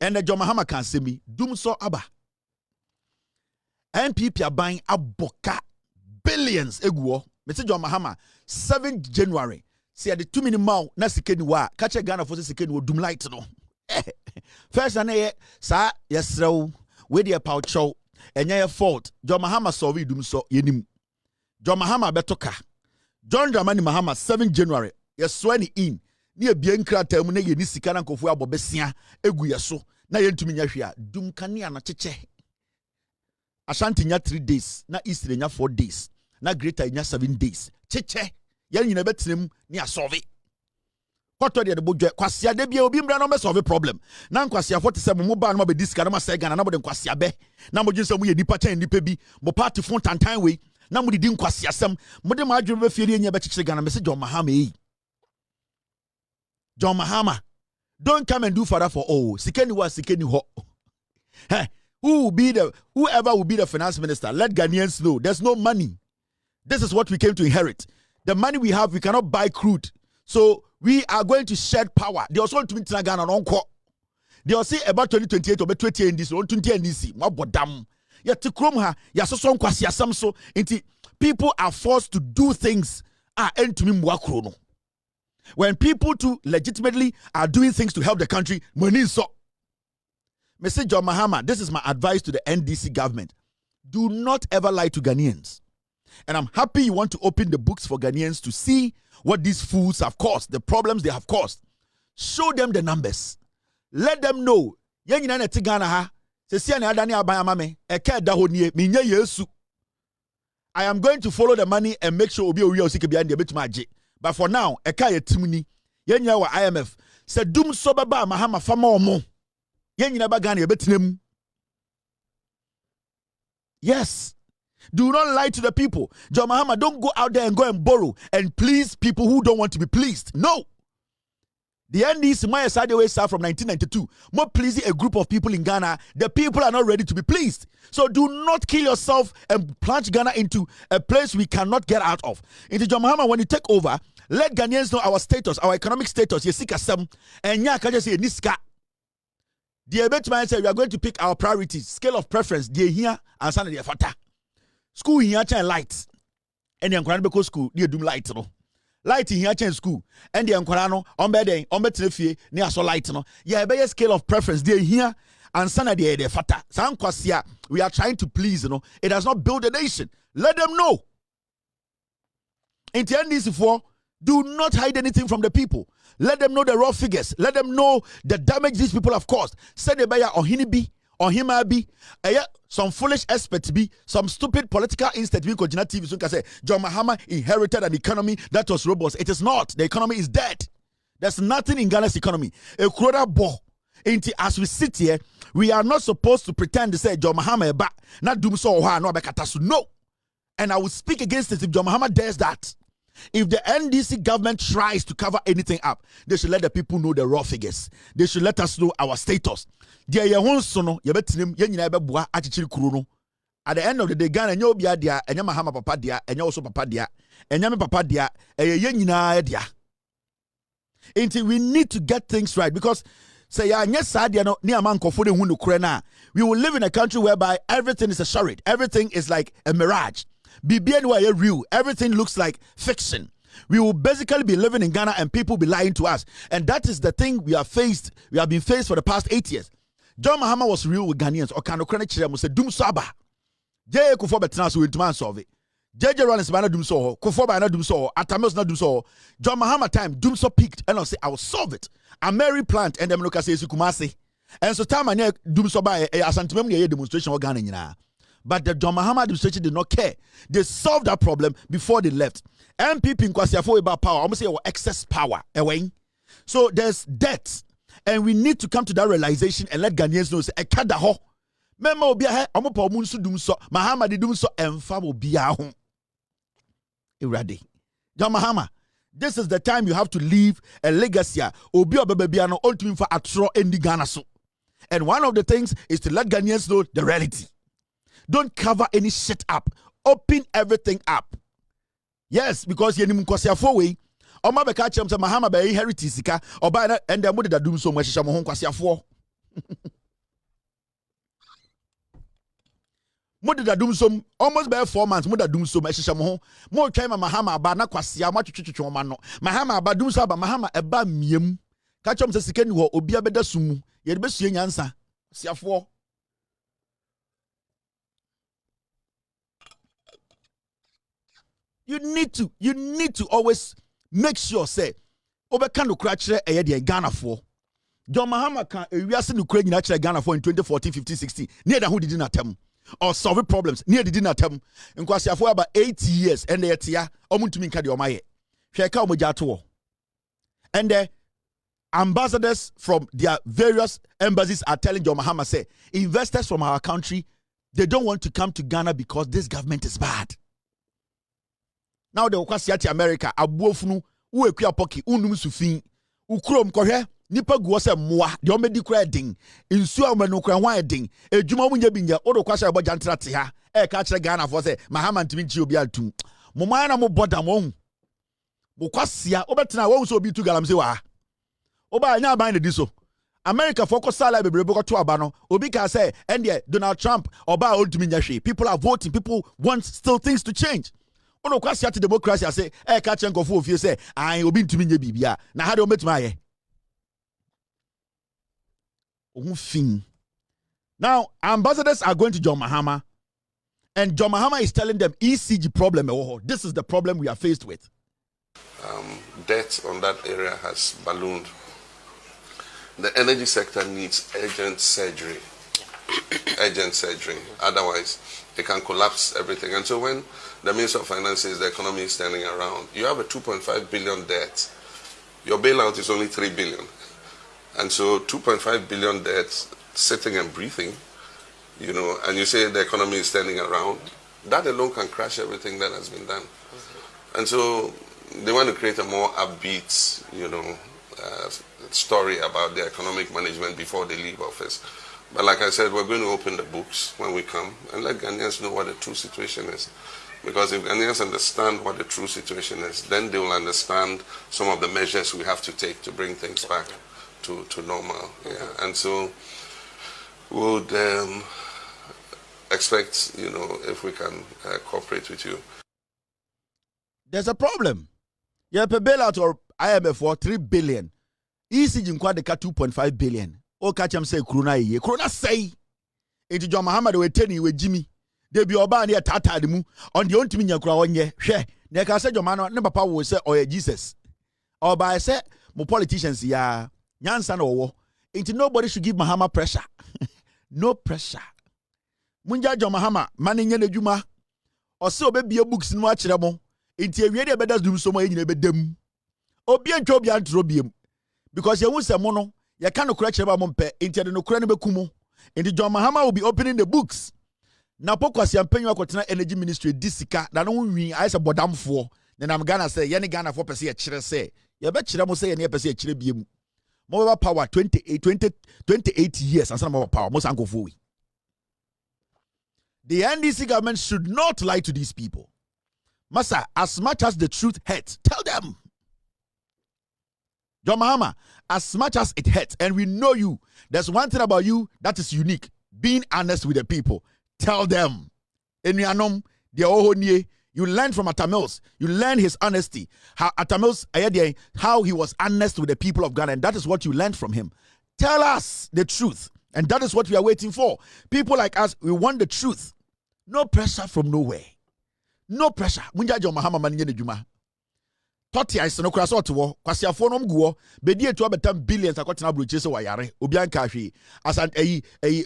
And the John Mahama can say me, Dumsor Aba. MPP are buying aboka billions eguo. Mr. John Mahama, 7th January. See at the 2 minute mile, na sikeni wa, catch a Ghana for the sikeni wo dum light no. First and sa yes so with your power show and your fault. John Mahama solve Dumsor yenim. John Mahama betoka. John Dramani Mahama 7th January. Yes swearing in. Near bien crater mune ye nisikana kofu abo besia egu yeso na yentumi nya hwea dum kania na cheche. Ashanti nya 3 days na East nya 4 days na Greater nya 7 days cheche yan nyina betrem ni asolve kwato de bodwe kwasia de bia obi mra no be solve problem na kwasia 47 mo ba no be diska na ma say Ghana na mo de kwasia be na mo jinse mo ye nipa tan nipa bi mo party fon tantan we na mo di kwasia sem mo de ma adwuma be fie nya be cheche Ghana me say John Mahama yi John Mahama don't come and do father for all sikeni ho hey whoever will be the finance minister, let Ghanaians know there's no money. This is what we came to inherit. The money we have, we cannot buy crude. So we are going to shed power. They also want to meet Ghana on call. They will say about 2028 or 20 in this or 20 in this. Yet to chrome her, yasoson kwasi asamso. People are forced to do things. When people too legitimately are doing things to help the country, money so. Mr. John Mahama, this is my advice to the NDC government. Do not ever lie to Ghanaians. And I'm happy you want to open the books for Ghanaians to see what these fools have caused, the problems they have caused. Show them the numbers. Let them know. I am going to follow the money and make sure but for now, IMF said Dumsor Baba Mahama Fama. Yes. Do not lie to the people. John Mahama, don't go out there and go and borrow and please people who don't want to be pleased. No. The NDC Maya Sadewe started from 1992. More pleasing a group of people in Ghana. The people are not ready to be pleased. So do not kill yourself and plunge Ghana into a place we cannot get out of. Into John Mahama, when you take over, let Ghanaians know our status, our economic status. Yesika sem and Nyaka say niska. The event said we are going to pick our priorities, scale of preference. They here and Sunday they fata. School here change lights, and the Ankorano school they do light no. Light here change school, and the Ankorano on bedfie near so light no. Yeah, be scale of preference. They here and Sunday they fata. Sankwasia, we are trying to please It does not build a nation. Let them know. In the end, this for do not hide anything from the people. Let them know the raw figures. Let them know the damage these people have caused. Say the buyer or hinibi or himabi, some foolish experts be, some stupid political instant we could TV so can say John Mahama inherited an economy that was robust. It is not. The economy is dead. There's nothing in Ghana's economy. A crowd bo. As we sit here, we are not supposed to pretend to say John Mahama ba not Dumsor or no abekatasu. No. And I will speak against it if John Mahama dares that. If the NDC government tries to cover anything up, they should let the people know the raw figures. They should let us know our status. At the end of the day, Ghana nyo bia dia, enya Mahama papa dia, enya also papa dia, enya me papa dia, dia. We need to get things right because say we will live in a country whereby everything is a charade, everything is like a mirage. Real. Everything looks like fiction. We will basically be living in Ghana and people be lying to us. And that is the thing we have been faced for the past 8 years. John Mahama was real with Ghanaians. Or can Ukraine say Dumsor Aba. Jay Kufo Betnas will to solve it. JJ Rollins Bana Dumsor, Kufo Bana Dumsor, Atamos not Dumsor. John Mahama time, Dumsor peaked, and I'll say I will solve it. A Mary plant and them look as Kumasi. And so time I near Dumsor by a Santimum demonstration of Ghana. But the John Mahama administration did not care. They solved that problem before they left. MPP in Kwasiafo about power, almost say excess power. So there's debt. And we need to come to that realization and let Ghanaians know say ekadaho. Memo obi a omo pa omunsu Dumsor. Mahama di Dumsor emfa obi a ho. Irade. John Mahama, this is the time you have to leave a legacy. Obi obebebia no ultimate for atro endi Ghana so. And one of the things is to let Ghanaians know the reality. Don't cover any shit up. Open everything up. Yes, because you need to way. Oma beka chem se Mahama be inheritance sika oba and the mode da Dumsor mo hyehyɛ mo ho kwasiafo. Modda Dumsor almost by 4 months. Modda Dumsor, Meshamo, more time, Mahama, Bana Quasia, much Chichomano, Mahama, Badumsa, Mahama, a bam yum. Catch him the second war, Obia Beda Sumu, yet best answer. Siafo. You need to always make sure, say, Obekano Cratcher, a year Ghana for. John Mahama can a reason to create natural Ghana for in 2014, 15, 16. Near the who did not tell or solve problems. Near the dinner term. And Kwasia for about 80 years and the year, Omuntumin Kadiomaye. Shaka Mojato. And the ambassadors from their various embassies are telling John Mahama, say, investors from our country, they don't want to come to Ghana because this government is bad. Now the Okwasiati America, Abuofunu, Uekia Poki, Unum Sufin, Ukrom Kohe, Nipa Guose Moa, the Omedi Creding, in Suamano Wedding, a Juma Winjabinya, Odo Kwasa Bojantratia, Catcher Ghana for say, Mahaman Timichi Obiatu, Momana Mo Bodamon, Bukwasia, Obetina won't so be to Galamsewa. Oba now buying the diso. America focus salary be to abano. Obika say, and yet Donald Trump, Oba old to people are voting, people want still things to change. Ono kwasi ati democracy I say catch and go for you say I obi ntumi nye bibia na how do metima ye ohun. Now ambassadors are going to John Mahama and John Mahama is telling them ECG problem. This is the problem we are faced with. Debt on that area has ballooned. The energy sector needs urgent surgery. Urgent surgery. Otherwise it can collapse everything. And so when the Minister of Finance says the economy is turning around, you have a 2.5 billion debt. Your bailout is only 3 billion. And so 2.5 billion debt sitting and breathing, you know, and you say the economy is turning around, that alone can crash everything that has been done. And so they want to create a more upbeat, you know, story about the economic management before they leave office. But like I said, we're going to open the books when we come and let Ghanaians know what the true situation is. Because if Ghanaians understand what the true situation is, then they will understand some of the measures we have to take to bring things back to normal. Yeah. And so we would expect, you know, if we can cooperate with you. There's a problem. You have a bailout or IMF for 3 billion. ECG inquired the 2.5 billion. O catch him say Krona ye. Krona say into John Mahama we tell you with Jimmy. They be oba near tata the mu on the ontimi nyakura onye. Hwe. Ne ka say John Mahama ne papa will say or Jesus. Or by say mo politicians ya nyansa no wo. Into nobody should give Mahama pressure. No pressure. Munja John Mahama mani nye nedwuma. Or say obe books no akire mo. Into ewie de bedas dum so mo nyina bedam. Obi antwo obi antro biem. Because you won't say mono. You can't correct about Mompe into the Ukraine Bekumu. And the John Mahama will be opening the books. Now, Pocos Yampeno Cotina Energy Ministry, Disica, that only I say Bodam for. Then I'm gonna say, Yanni Ghana for Pessia Chile say. You bet Chile say, and Pessia Chile more power 28 years and some more power, most uncle Fui. The NDC government should not lie to these people. Massa, as much as the truth hurts, tell them. John Mahama, as much as it hurts, and we know you, there's one thing about you that is unique, being honest with the people. Tell them. You learn from Atamils. You learn his honesty. How Atamils, how he was honest with the people of Ghana, and that is what you learned from him. Tell us the truth, and that is what we are waiting for. People like us, we want the truth. No pressure from nowhere. No pressure. Munja John Mahama manyenye juma. Toti I no kraso to kwasiafo no mguo bedi etu abetam billions akotena broche se wayare obi anka hwe asan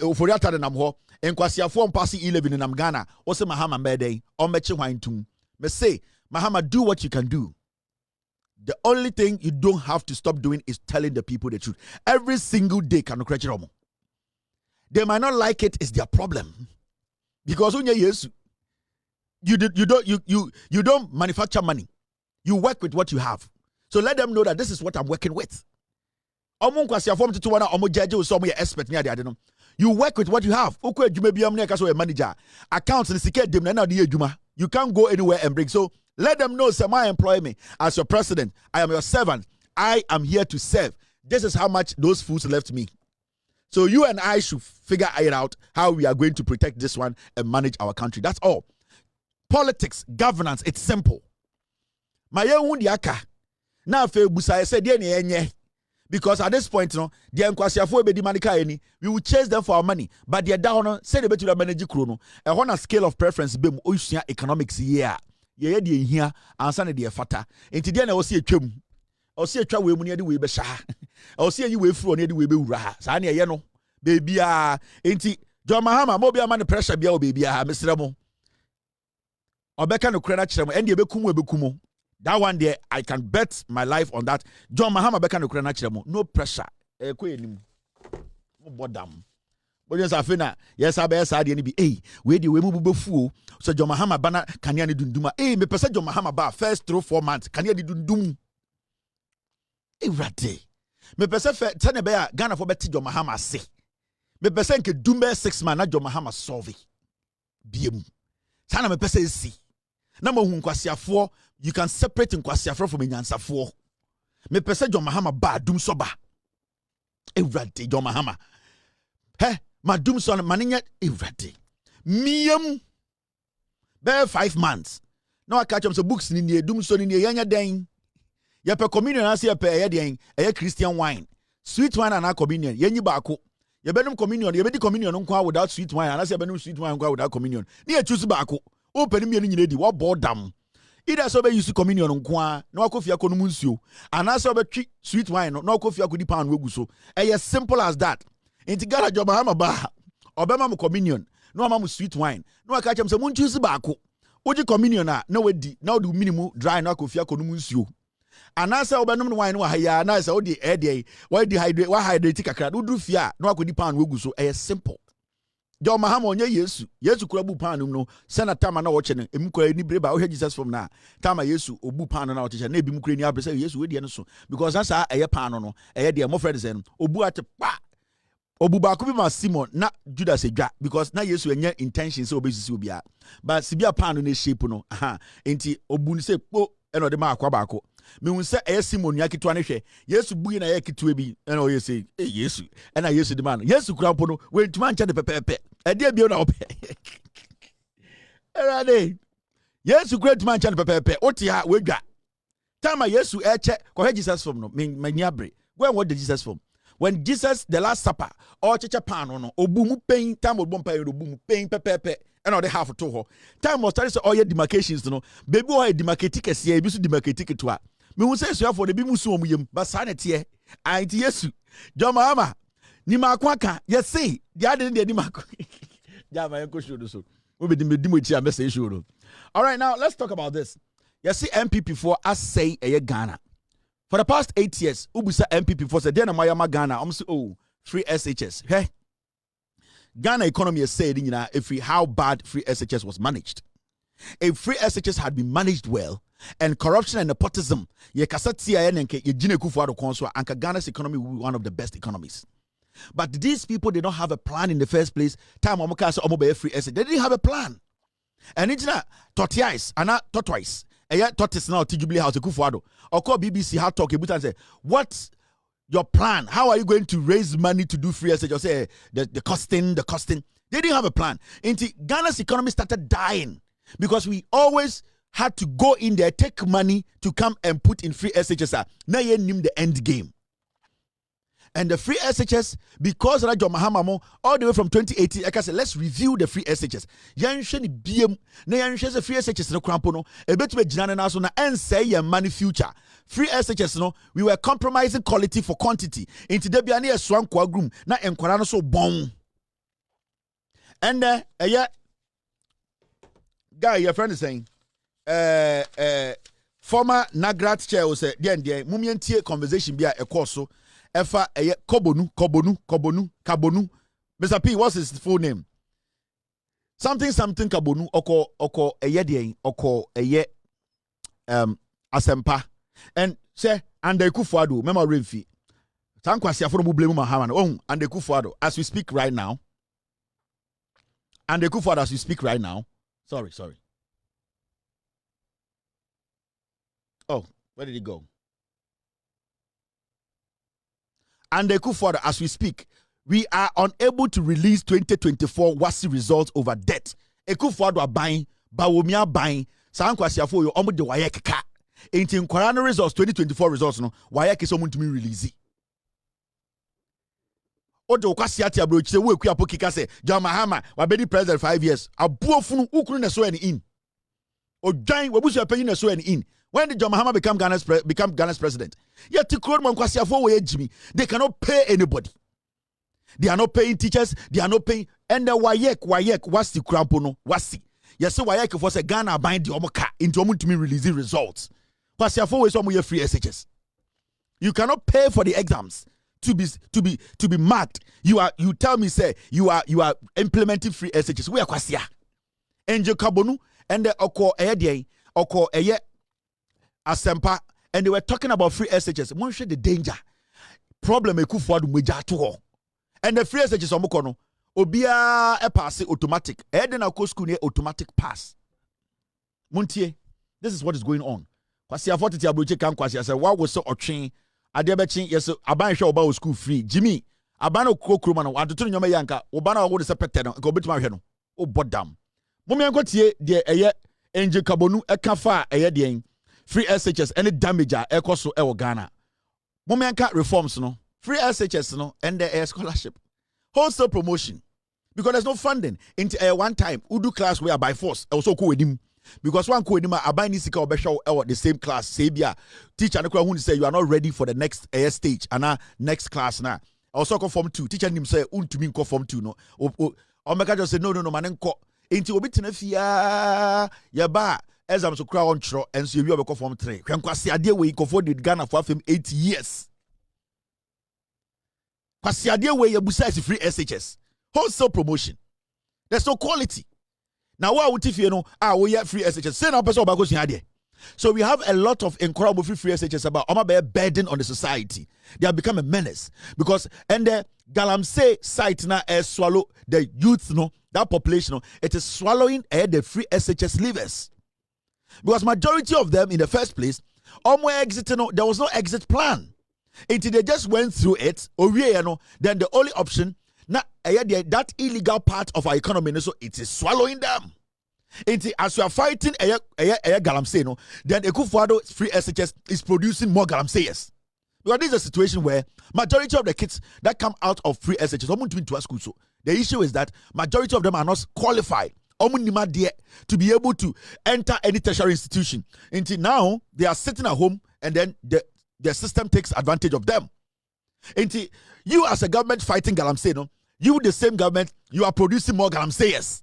ofori atade nam ho enkwasiafo mpase 11 nam Ghana o se Mahama mbeden o meche hwantum me say Mahama, do what you can do. The only thing you don't have to stop doing is telling the people the truth every single day. Can they might not like it, is their problem, because when you don't manufacture money. You work with what you have. So let them know that this is what I'm working with. You work with what you have. Manager. Accounts you can't go anywhere and bring. So let them know, Semi employ me as your president. I am your servant. I am here to serve. This is how much those fools left me. So you and I should figure it out how we are going to protect this one and manage our country. That's all. Politics, governance, it's simple. My young diaka. Now fe busa said enye. Because at this point, the Nkwasiafo be manika any, we will chase them for our money. But they are down say they be to manage chrono. And on a scale of preference, be ocean economics here. Ye de here, answer de fata. Into the end, I will see a chum. I'll see a try we money we be sha. I'll see you way through on the way be ura. Sani a yeno. Baby inti John Mahama, mobile man pressure be baby Mr. Mo. Obeka no credit chemo, and ye be kumo. That one there, I can bet my life on that. John Mahama beka no krena chiremo. No pressure. Ko enim. No bodam. But yes, afina. Yes, abesa ade ni bi. We dey we mu befu. So John Mahama bana kania ni dunduma. Me pese John Mahama ba first through 4 months. Kania di dundum. Rade. Me pese fe tane be ya Ghana for beti John Mahama se. Me pese nke dumbe 6 months na John Mahama solve. Biem. Sana me pese si. Na mo hu nkwasiafo. You can separate nkwasiafo from nyansafo. Me pese John Mahama ba Dumsor ba. Ewrade John Mahama. Ma Dumsor maninya ewrade. Miem be 5 months. Now I catch some books ni Dumsor ni yanya den. Ye pe communion ase ye pe ye den, ye Christian wine. Sweet wine and communion. Yenyi baako. Ye benum communion, ye be di communion nko without sweet wine, and ase benum sweet wine nko without communion. Ni ye choose baako. Open mi nyine di, what boredom. Either so be use communion nko na wakofia ko no nsuo anasa obetwi sweet wine no wakofia ko di pan wegu so as simple as that. Inti gara John Mahama ba obema mo communion no ama mo sweet wine no aka chem se mo choose baako oji communion na wedi na odi minimum dry na wakofia ko no nsuo anasa obenum wine no haya na say odi why dehydrate why hydrate kakra do fia na wakodi pan wegu so simple. John Mahama onye Yesu kura bu pan no sena tama na woche no emu kura ni breba wo Jesus from na tama Yesu obu pan no na woche na ebi mu kura ni abrese Yesu we de no so because that's eye pan no eye de mo friend say no obu ate pa obu ba ko bi ma Simon na Judas edwa because na Yesu enye intention say obesisi obia but sibia pan no na shape no enti obu ni say po eno de ma akwa ba ko me hu say Simon ya kitwa ne hwe Yesu buyi na ya kitwa bi ena o say Yesu ena Yesu de man Yesu kura po no we ntuma nche de pepepe ede bi o na ope erade Yesu kura ntuma nche de pepepe oti ha we dwa time Yesu eche ko Jesus from no mani abre go what the Jesus from when Jesus the last supper or cheche pan no obu mu pen time obu mpa obu mu pen pepepe and all the half to ho time was started all your demarcations no baby o demarcate kese e bi so demarcate ketwa me hu say so for the bi musu omuyem but sanete anti Yesu John Mahama ni makwaka you see the other day ni makwa jama enko show so we be di mo chi amese show no. All right, now let's talk about this. You see MPP for us say Ghana for the past 8 years ubusa MPP for say na mayama Ghana say free SHS. Hey, Ghana economy is saying if how bad free SHS was managed. If free SHS had been managed well and corruption and nepotism, Ghana's economy would be one of the best economies. But these people did not have a plan in the first place. Time free SHS, they didn't have a plan. And it's not tortoise, and not tortoise. And tortoise now Jubilee House Kufuado. Or call BBC how talk and say, what's your plan? How are you going to raise money to do free SHS? Or say the costing. They didn't have a plan. Ghana's economy started dying because we always had to go in there, take money to come and put in free SHS. Now you name the end game. And the free SHS, because Rajo Mahamamo, all the way from 2018, like I said, let's review the free SHS. Yansheni BM, Nayanshas the free SHS no crampono, a bit with Jana Naso and say your money future. Free SHS no, we were compromising quality for quantity. Into Debiani a swan quagrum, na enquarano so bon. And guy, your friend is saying, former Nagrat chair was a Mumian conversation be a course. Efa Kobonu. Mr. P, what's his full name? Something Kabonu oko eye asempa. And say and the Kufuado, memo Renfi. Tankwasi aforo blame Mahaman. And the Kufuado as we speak right now. And the Kufuado as we speak right now. Sorry. Oh, where did he go? And the Kufuado as we speak we are unable to release 2024 WASI results over debt. Ekufuado buying, Bawumia buying, Sankwasiafo yo omo de wayek ka. Inti nkwara results 2024 results no wayek is omo to me release. Odo kwasiati abrochise wo ekua pokika say John Mahama wabedi president 5 years. Abuofunu ukunu na so any in. Odwan wabusu apanyi na so any in. When did John Mahama become Ghana's president? Yet tikro man kwasiafo wo ejimi. They cannot pay anybody. They are not paying teachers, they are not paying and the wayek what's the crampo no wasi. Yes, so wayek for say Ghana bind the omoka into omu to me releasing results. Kwasiafo we some free SHS. You cannot pay for the exams to be marked. You tell me say you are implementing free SHS. We are kwasia. Angel Kabonu and the oko eye asempa and they were talking about free SHS. One share the danger. Problem Ekufuado meja to. And the free SHS omokono obia e pass automatic. Eden na school near automatic pass. Muntie, this is what is going on. Kwasi afotiti abroche kan kwasi say why was so otwen ade bechin yes aban hwe oba school free. Jimmy aban okokro ma no adoto nyoma yanka oba na wo de sepete no ko betima hwe no o bodam. Mumia nkotie de eye Angel Kabonu e ka fa eye de free SHS any damage a e koso e wo Ghana. Mumia nka reforms no free SHS no and the scholarship. Wholesale promotion. Because there's no funding. Into one time, Udu class where by force. Also co with him. Because one co with him, I buy Nisika or the same class. Sabia. Teacher who say you are not ready for the next stage. And next class now. Also come form 2. Teacher him say, to me come form 2. No. Omeka just say, no, man. Into obitinafia. Yaba. As I'm so crowd on tro. And so you have form 3. When kwasi idea we go for the Ghana for 8 years. Kwasi idea where you besides free SHS. Wholesale promotion. There's no quality. Now what would if you know we have free SHS? Say now person about here. So we have a lot of incredible free SHS about a burden on the society. They have become a menace. Because and the Galamsey site now swallow the youth that population it is swallowing the free SHS livers. Because majority of them in the first place there was no exit plan. Until they just went through it, then the only option, that illegal part of our economy, so it is swallowing them. As we are fighting galamsey, then Ekufuado free SHS is producing more galamseyers. Because this is a situation where majority of the kids that come out of free SHS, so the issue is that majority of them are not qualified to be able to enter any tertiary institution. Until now, they are sitting at home and then the system takes advantage of them. Until you as a government fighting galamsey, you the same government, you are producing more galamseyers.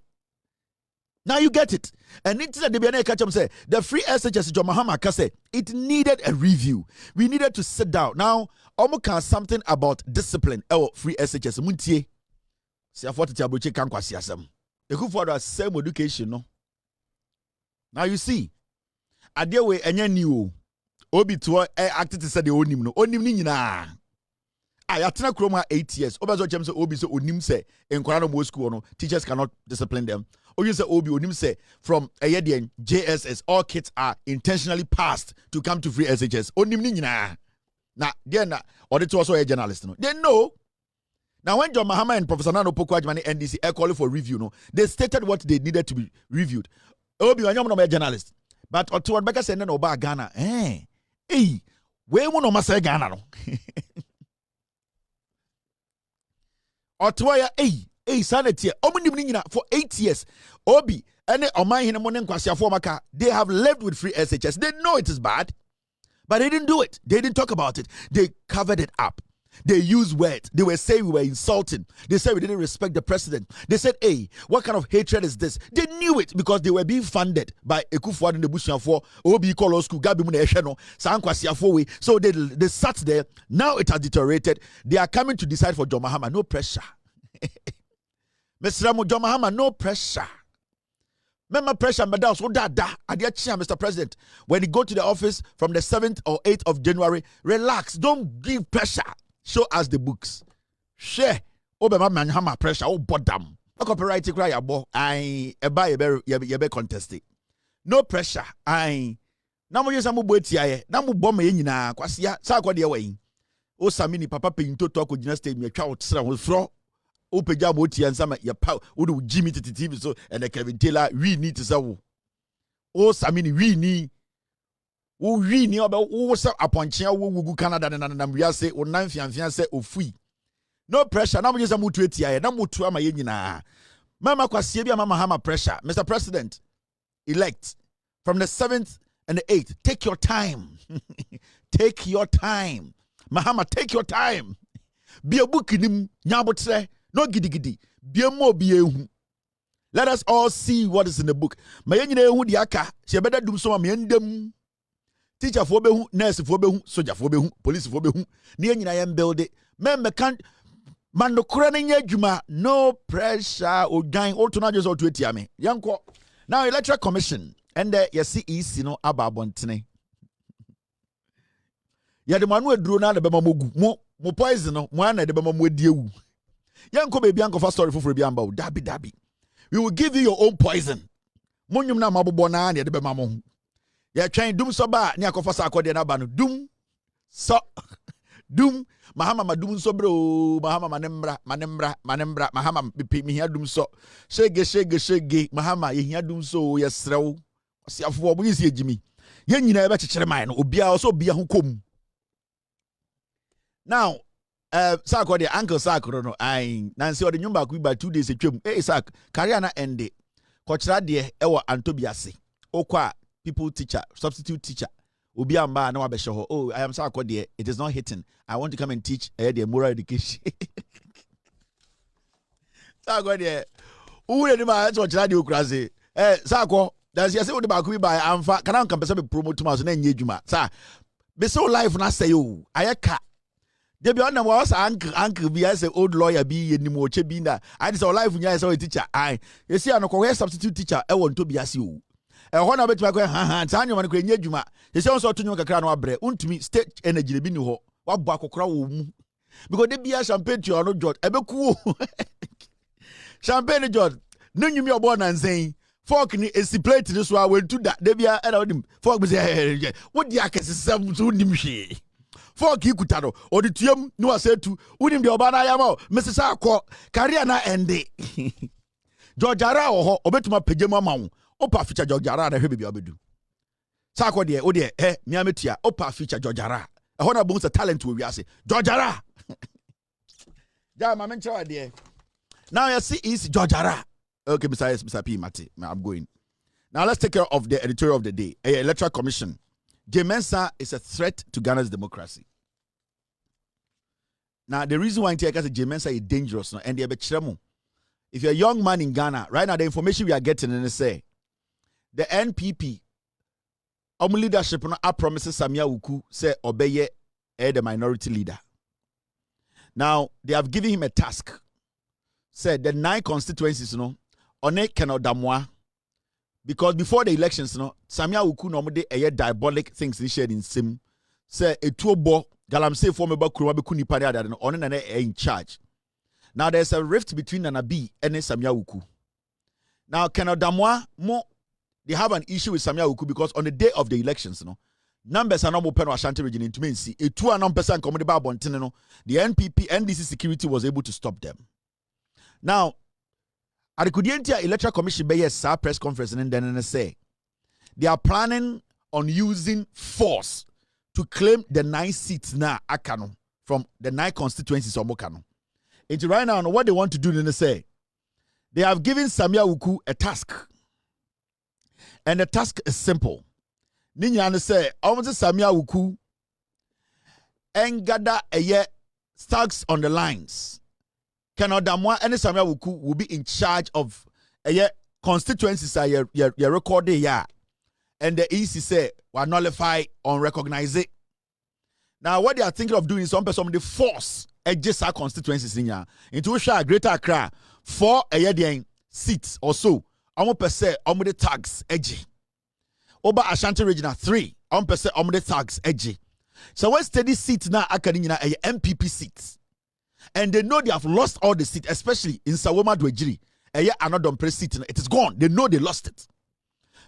Now you get it. And it's that the catch them say the free SHS John Mahama say it needed a review. We needed to sit down. Now, almost something about discipline. Free SHS. Muntie. See, I thought it about can kwasi asem. The good for the same education, no. Now you see, idea way any new. Obi to acted to say the onim no onim ni nyina ayatena kroma 8 years obi so chem say obi so onim say enkwara no mo school no teachers cannot discipline them obi say obi onim say from ayedien JSS all kids are intentionally passed to come to free SHS onim ni nyina na then or the also a journalist no they know. Now when John Mahama and Professor Nano Pokuajmani NDC are calling for review no they stated what they needed to be reviewed. Obi wanyom no a journalist but Otuan Beka said no ba Ghana hey, we won't know say Ghana no. Otoya sanity. For 8 years. Obi and they have lived with free SHS. They know it is bad, but they didn't do it. They didn't talk about it. They covered it up. They used words. They were saying we were insulting. They said we didn't respect the president. They said, hey, what kind of hatred is this? They knew it because they were being funded by Ekufuado in the Bush for Obi Kolo School, Gabi Munesheno, Sankwasiafowe. So they sat there. Now it has deteriorated. They are coming to decide for John Mahama. No pressure. Mr. John Mahama, no pressure. Remember pressure, Mr. President. When you go to the office from the 7th or 8th of January, relax. Don't give pressure. Show us the books. Share. Obama man hammer pressure. Oh, bottom. No copyright cry abo. I buy a be contested. No pressure. I. Namu yesa mu bweti aye. Namu bomb ye nyina kwasi ya. Sa kwa de way. O samini papa pe into talk with state me twa otsra ho fro. Opeja moti and some your power, Udu Jimmy to TV so and the Kevin Taylor, we need to say, oh, Samini, we need. We need about what's up upon Chia, who Canada and we are say, or Nanfian say, or free. No pressure, now we just a mutuity, I don't move to my yina. Mama Kwasibia, Mama Hama pressure. Mr. President, elect from the 7th and the 8th. Take your time. Take your time. Mahama, take your time. Be a book in him, Nyabotre, no giddy giddy. Be a more be a. Let us all see what is in the book. Mayenne who the aka, she better do some amendum. Teacher for behu, nurse for behu, soldier for behu, police for behu. Near I am building. Member can't man no craning juma, no pressure or gang or to not just all to it yami. Yanko. Now Electoral Commission and you see is no ababontene. Ya the man we drew na the bema mogu. Mo poison no, mo na the bema mo dieu. Yanko baby yanko for story for biamba. Dabi. We will give you your own poison. Monyum na mabobo na the bema mo. Ya trying Dumsor ba ni akofasa akode na ba no dum so dum mahama madum so bro mahama manembra mahama pipi mi hia Dumsor shege mahama ye hia Dumsor ye srew osiafo obo yesi ejimi ye nyina e be kekere man no obia so obia ho kom now Sako de uncle Sako no ai nansi ode nyumba ku ba 2 days etwem Sak career na ende kochira de e wo Antobiase okwa people teacher, substitute teacher. Ubi amba na wabesho. Oh, I am Sako there. It is not hitting. I want to come and teach the moral education. Sako there. Who any man to radio crazy? Sako. That's yes. What about we buy? I'm fat. Can I come be promote to us and engagement? Sir, be so life na say you. Ayaka. They be on the was uncle be as an old lawyer be any more chebina. I just life when you say teacher. I you see, I no substitute teacher. I want to be as you. When I bet my Tanya man kwenye juma. He say also to you kakra no abre. Untumi state energy bi ni ho. Wa bo akokra wo mu. Because they be a champagne to no jot. Ebe ku. Champagne jot. No nyumi obo na nsen. Fork ni esi plate this one we to that. They be a dim. Fork be say what the akesem to nim hwe. Fork ikuta no. Odi tuam no ase tu. Unim de oba na yama. Mrs. Akọ career na ende. Jojara oho obetuma pejema ma wo. Opa feature Jojara na hwe bia obedu. Sako de o de miametia opa feature Jojara. E ho na bo se talent we wiase. Jojara. Ja ma mencha de. Now you see is Jojara. Okay, Mr. P Mate. I'm going. Now let's take care of the editorial of the day. Electoral Commission. Jean Mensa is a threat to Ghana's democracy. Now the reason why I say Jean Mensa is dangerous no and they be chiremu. If you're a young man in Ghana, right now the information we are getting and they say the NPP, leadership promises Samia Uku say obeye the minority leader. Now they have given him a task. Said the 9 constituencies, one cannot damwa because before the elections, Samia Uku normally diabolic things they shared in Sim. Say a tuobo galamse form about Kuruabe Kunipada and on in charge. Now there's a rift between Nanabi and Samia Uku. Now cannot damwa more. They have an issue with Samia Uku because on the day of the elections, numbers are not open Ashanti region into Mensi. A 2% comedy bar bontino. The NPP, NDC security was able to stop them. Now, at the Kudientia Electoral Commission by a press conference and then say they are planning on using force to claim the 9 seats now Akano from the 9 constituencies of Mokano. It's right now what they want to do then they say they have given Samia Uku a task. And the task is simple. Ninyana say, almost Samia Uku and gather a year stacks on the lines. Cannot damwa and Samia Uku will be in charge of a year constituencies are your record ya. And the EC say we nullify unrecognized it. Now what they are thinking of doing is some person the force edges our constituencies in ya into a greater Accra for a year seats or so. Per se the tags edgy. Over Ashanti Regional 3, per se the tags edgy. So when steady seats now academia a MPP seats. And they know they have lost all the seats, especially in Sawoma Dwejiri. Another press seat. It is gone. They know they lost it.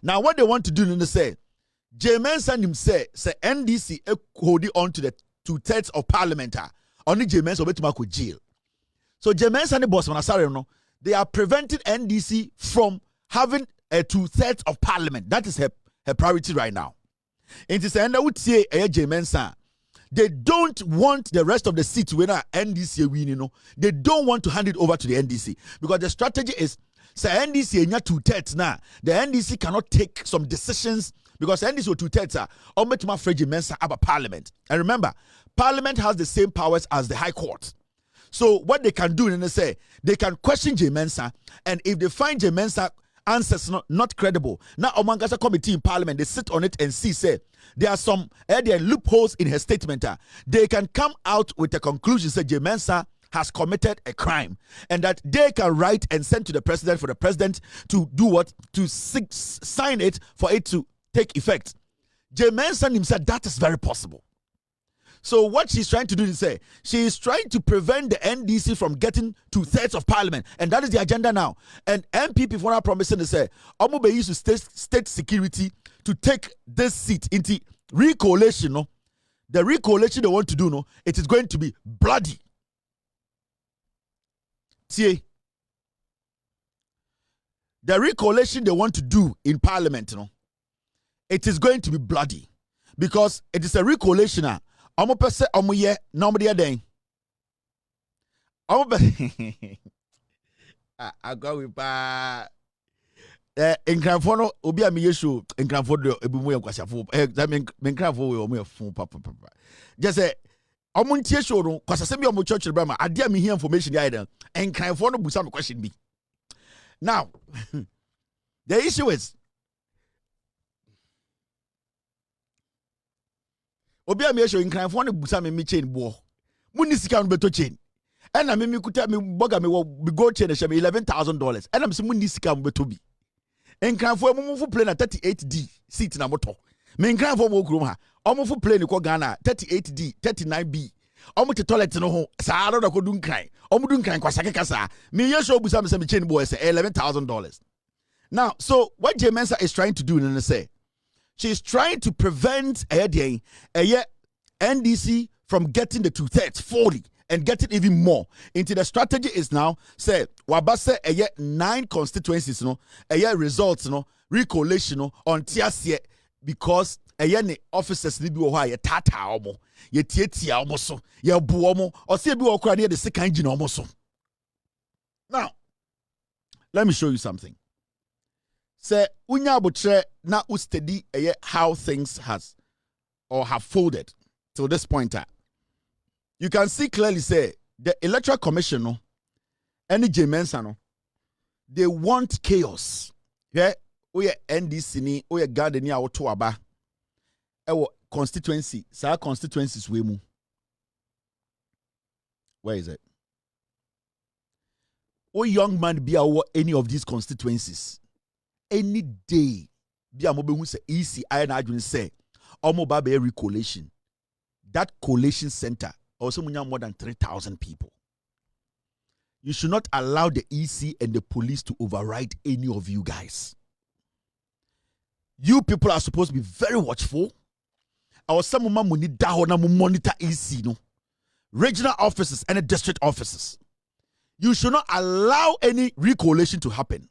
Now what they want to do is say, Jean Mensa himself say NDC holding on to the 2/3 of parliament. Only Jean Mensa will be to jail. So Jean Mensa and Boss Manasare, no, they are preventing NDC from having a 2/3 of parliament. That is her priority right now. It is and I would say Jean Mensa. They don't want the rest of the seats when NDC win, you know. They don't want to hand it over to the NDC because the strategy is say NDC nya 2/3 now. The NDC cannot take some decisions because NDC 2/3 are almost Jean Mensa about parliament. And remember, parliament has the same powers as the high court. So what they can do is they say they can question Jean Mensa, and if they find Jean Mensa answers not credible, now Omangasa committee in parliament, they sit on it and see, say, there are some loopholes in her statement. They can come out with a conclusion, say Jean Mensa has committed a crime, and that they can write and send to the president for the president to do what? To sign it for it to take effect. Jean Mensa himself, that is very possible. So what she's trying to do is say she is trying to prevent the NDC from getting 2/3 of parliament, and that is the agenda now. And MPP for now promising to say Omobe use state security to take this seat into recoalition. No, the recoalition they want to do, no, it is going to be bloody. See, the recoalition they want to do in parliament, no, it is going to be bloody because it is a recoalition. Omo pese omo ye na omo de den omo be agwa we pa enkranfo no obi a me yesu enkranfo do ebimu ye kwasafo me enkranfo we omo ye fun papa just say omo ntie show no kwasase bi omo church bra ma ade a me hear information dey den enkranfo no busa me question bi. Now the issue is obi a me show nkranfo no busa me chain bo muni sika no beto chain ena me kuta me boga me go chain e me $11,000 ena me se muni sika mo beto bi nkranfo mo fu plane na 38D seat na moto me nkranfo mo kurom ha omo fu plane ko Ghana 38D 39B omo te toilet no ho saa ro da ko dun kran omo dun kran kwasake kasa me ye show busa me se me chain bo e $11,000. Now so what Jean Mensa is trying to do in say she's trying to prevent NDC from getting the 2/3 fully and getting even more. Into the strategy is now say wabase 9 constituencies no results no recoalition no on tiasie because ne officers ni bi wo ha ye tata omo ye tietia omo so ye bu omo o se bi wo kra ne the second gina omo so. Now let me show you something. Say unya botre na study how things have folded till this point. You can see clearly say the Electoral Commission no any Jean Mensa no they want chaos. Yeah, we NDC ni we garden ni awoto aba ewo constituency sa constituencies we mu. Where is it? O young man be our any of these constituencies. Any day, be a mobile say easy. I and say, omo ba be recoalition. That coalition center also more than 3,000 people. You should not allow the EC and the police to override any of you guys. You people are supposed to be very watchful. Our some monitor EC no regional offices and the district offices. You should not allow any recoalition to happen.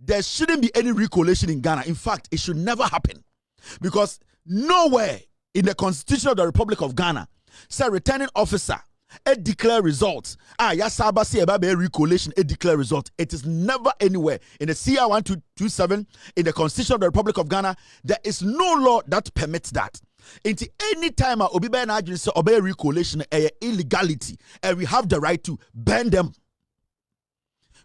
There shouldn't be any recoalition in Ghana. In fact, it should never happen. Because nowhere in the Constitution of the Republic of Ghana say returning officer declare results. Yasaba say about recoalition declare results. It is never anywhere. In the CR 1227, in the Constitution of the Republic of Ghana, there is no law that permits that. Into any time obibe na adwin say obey recoalition illegality, and we have the right to ban them.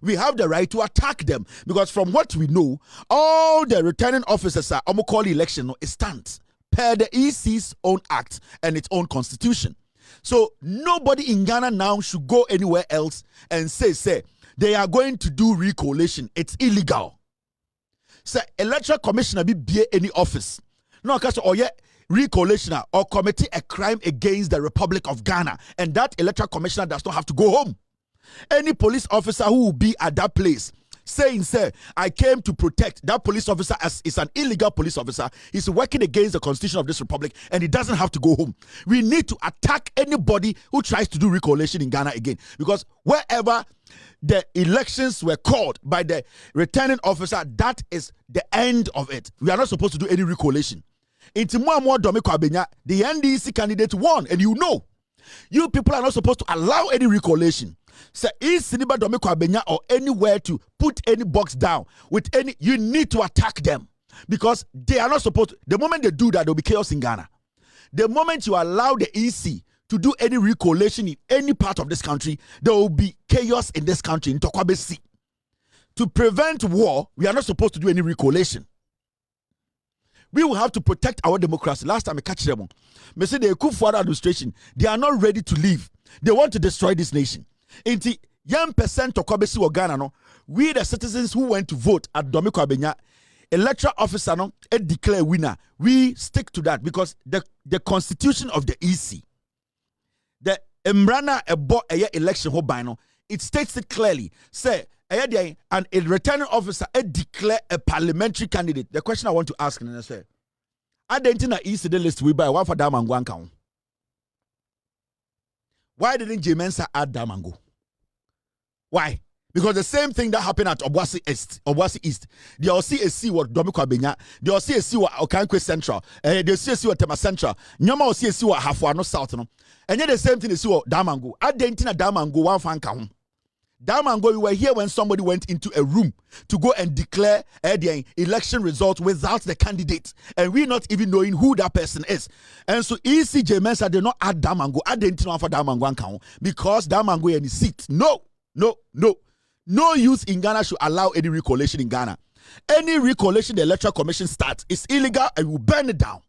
We have the right to attack them because from what we know, all the returning officers are call election is stands per the EC's own act and its own constitution. So nobody in Ghana now should go anywhere else and say they are going to do recoalition. It's illegal. Say Electoral Commissioner be any office. No, because recoalitioner or committing a crime against the Republic of Ghana, and that Electoral Commissioner does not have to go home. Any police officer who will be at that place saying, "Sir, I came to protect." That police officer is an illegal police officer. He's working against the constitution of this republic, and he doesn't have to go home. We need to attack anybody who tries to do recollation in Ghana again, because wherever the elections were called by the returning officer, that is the end of it. We are not supposed to do any recollation. Into more Domiko Abenya, the NDC candidate won, and you people are not supposed to allow any recollation. So is Siniba Domiko Abenya or anywhere to put any box down with any, you need to attack them, because they are not supposed to. The moment they do that, there will be chaos in Ghana. The moment you allow the EC to do any recollation in any part of this country, there will be chaos in this country, in Tokwabe Sea. To prevent war, we are not supposed to do any recollation. We will have to protect our democracy. Last time I catch them, I say the Kufuor administration, they are not ready to leave. They want to destroy this nation. Inti young percent Tokwabe Sea or Ghana, no, we the citizens who went to vote at Domiko Abenya, electoral officer, no, and declare winner. We stick to that, because the constitution of the EC, the Embrana Ebo election hobino, it states it clearly. Say and a returning officer declare a parliamentary candidate. The question I want to ask is, I didn't know EC the list we buy one for Damango count. Why didn't Jean Mensa add Damango? Why? Because the same thing that happened at Obuasi East. They all see a C what Domiko Abenya. They all see a C what Okankwe Central. They see a C what Tema Central. Nyama all see a C what Hafuano South. No? And yet the same thing is see what Damango. I didn't know Damango one fan count. Damango, you were here when somebody went into a room to go and declare the election results without the candidate, and we're not even knowing who that person is. And so EC Jean Mensa did not add Damango. I didn't know for Damango account, because Damango in the seat. No youth in Ghana should allow any recollation in Ghana. Any recollation the Electoral Commission starts is illegal, and will burn it down.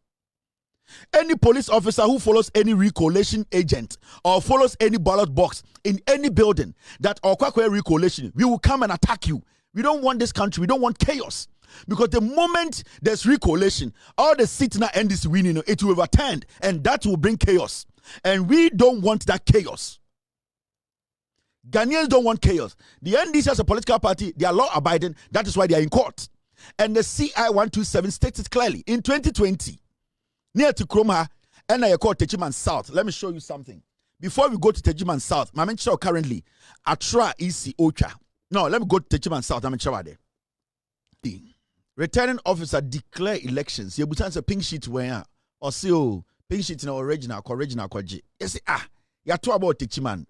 Any police officer who follows any recollation agent or follows any ballot box in any building that or recollation, we will come and attack you. We don't want this country. We don't want chaos. Because the moment there's recollation, all the seats now NDC winning, it will overturn, and that will bring chaos. And we don't want that chaos. Ghanaians don't want chaos. The NDC as a political party, they are law abiding. That is why they are in court. And the CI 127 states it clearly. In 2020, near to Kromha, and I call Techiman South. Let me show you something. Before we go to Techiman South, my mention currently Atra EC Ocha. No, let me go to Techiman South. I'm in there. The returning officer declare elections. You put a pink sheet where or see pink sheet in original kwaji. You say you talk about Techiman.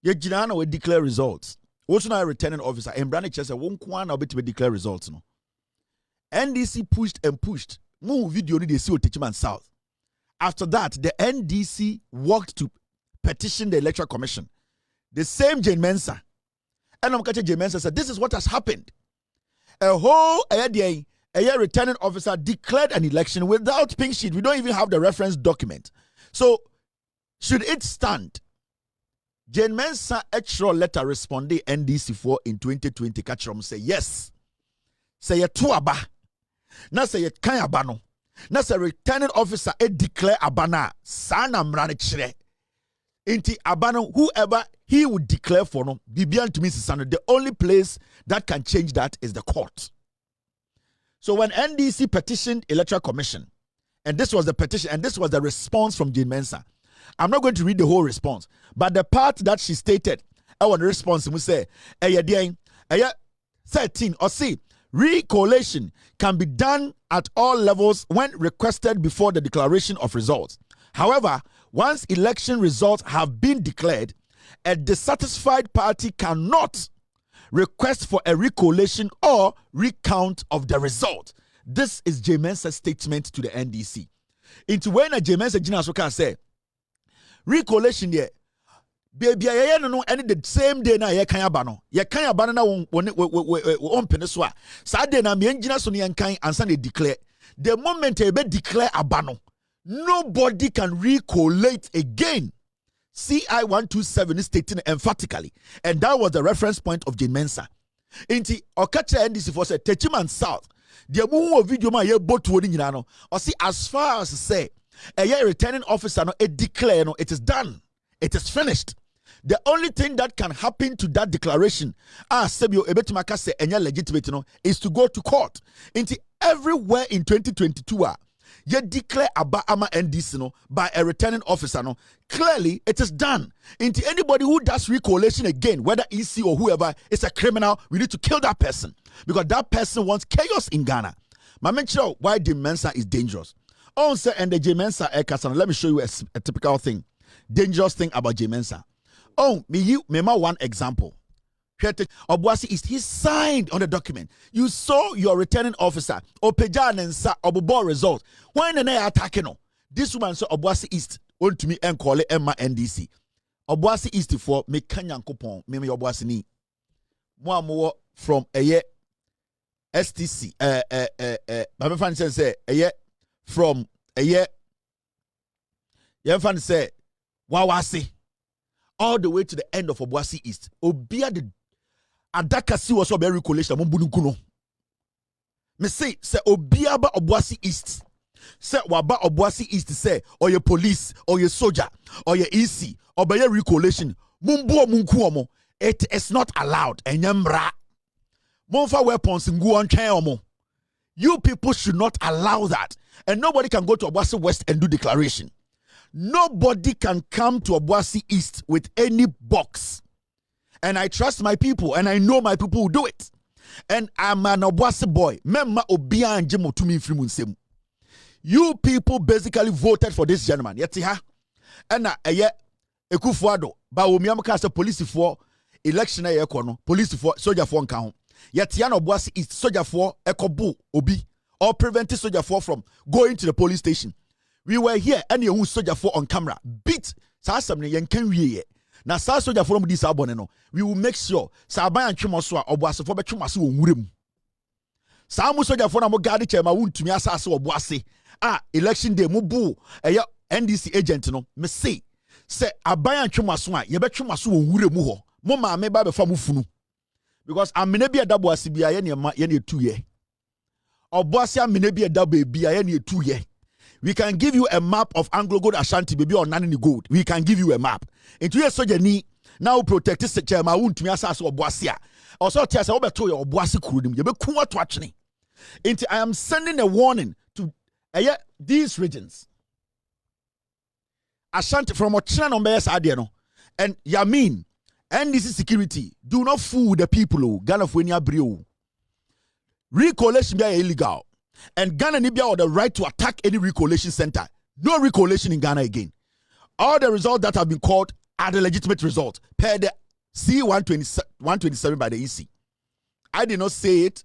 You Jinana will declare results. Also now returning officer and Brandy Chester won't kwana bit to declare results. No. NDC pushed and pushed. Move video they see Techiman South. After that, the NDC worked to petition the Electoral Commission. The same Jean Mensa. And I'm catching Jean Mensa said, this is what has happened. A whole returning officer declared an election without pink sheet. We don't even have the reference document. So, should it stand? Jean Mensa actual letter responded NDC for in 2020. Catchrom say yes. Say ye tuaba. Na say ye kan abano. Na say returning officer declare abana. Sana mrane chire. Inti abano whoever he would declare for no. Bibian to Mrs. Sano. The only place that can change that is the court. So when NDC petitioned Electoral Commission, and this was the petition, and this was the response from Jean Mensa. I'm not going to read the whole response, but the part that she stated, I want the response to say, 13 or see, recollation can be done at all levels when requested before the declaration of results. However, once election results have been declared, a dissatisfied party cannot request for a recollation or recount of the result. This is Jean Mensa's statement to the NDC. Into when a Jean Mensa Jinasoka say, recollation there, baby, I no any the same day na ye kan abano. Ye kan abano na won peneswa. Saturday na me engina so ne kan ansa na declare. The moment e be declare abano, nobody can recollate again. CI 127 is stating emphatically, and that was the reference point of Jean Mensa. Inti okacha NDC for say Techiman South. The mu video ma ye botu oni nyina no. Or see as far as say a returning officer no it declare no it is done. It is finished. The only thing that can happen to that declaration, Sebio ebetimaka say enya legitimate no, is to go to court. Into everywhere in 2022, you declare aba ama NDC no by a returning officer no. Clearly, it is done. Into anybody who does recollation again, whether EC or whoever, is a criminal. We need to kill that person because that person wants chaos in Ghana. My mention why Jean Mensa is dangerous. Also, and the Jean Mensa Ekasan, let me show you a typical thing, dangerous thing about Jean Mensa. Oh, me one example. Obuasi is he signed on the document. You saw your returning officer, Opeja Nensa, Obubo result. When they are attacking, this woman saw Obuasi East want to me and call it Emma NDC. Obuasi East for me Kanyan coupon, me Obuasi ni. More from a year STC. My friend say a year from a year. Your friend say Wawasi. All the way to the end of Obuasi East. Obia the Adakasi was very recollation. Mumbunukuno. Me say Obiaba Obuasi East. Say Waba Obuasi East say or your police or your soldier or your EC or by your recollation. Mumbu munkuomo. It is not allowed. Enyamra. Monfa weapons in Guan Chaomo. You people should not allow that. And nobody can go to Obuasi West and do declaration. Nobody can come to Obuasi East with any box. And I trust my people, and I know my people will do it. And I'm an Obuasi boy. Memma Obia and Jemo to me from You people basically voted for this gentleman. Yetiha. And Ekufuado. Ba Omiamaka as a police for election kono. Police for soldier for count. Yetiano Obuasi East soldier for ekobu obi. Or preventing soldier for from going to the police station. We were here and you soldier for on camera. Beat Sasam yen can we na sa soldier for this abone no. We will make sure Saban and Chumaswa Obuasi for Bechumasu Wurim. Samu soldier for na mo guard chema wuntumi asase Obuasi. Election day mubu NDC agent no. Me say Aban and Chumaswa ye Bechumasu Wurim ho. Mo ma me ba be fa mu funu. Because amene bia dabo asibia ye ne 2 year. Obuasi amene bia dabo bia ye ne 2 year. We can give you a map of Anglo Gold Ashanti, baby, or Nanny Gold. We can give you a map. Into your sojourn, now protect this chairman, won't me as Obuasia. Also, tell us about your Obuasi Kudim. You be cool to watch me. I am sending a warning to these regions. Ashanti from Ochina on Bayas Adiano. And Yamin, NDC security, do not fool the people, Ghana Fuenia Brio. Recollation be illegal. And Ghana Nibia or the right to attack any recollation center. No recollation in Ghana again. All the results that have been called are the legitimate results per the C127 by the EC. I did not say it.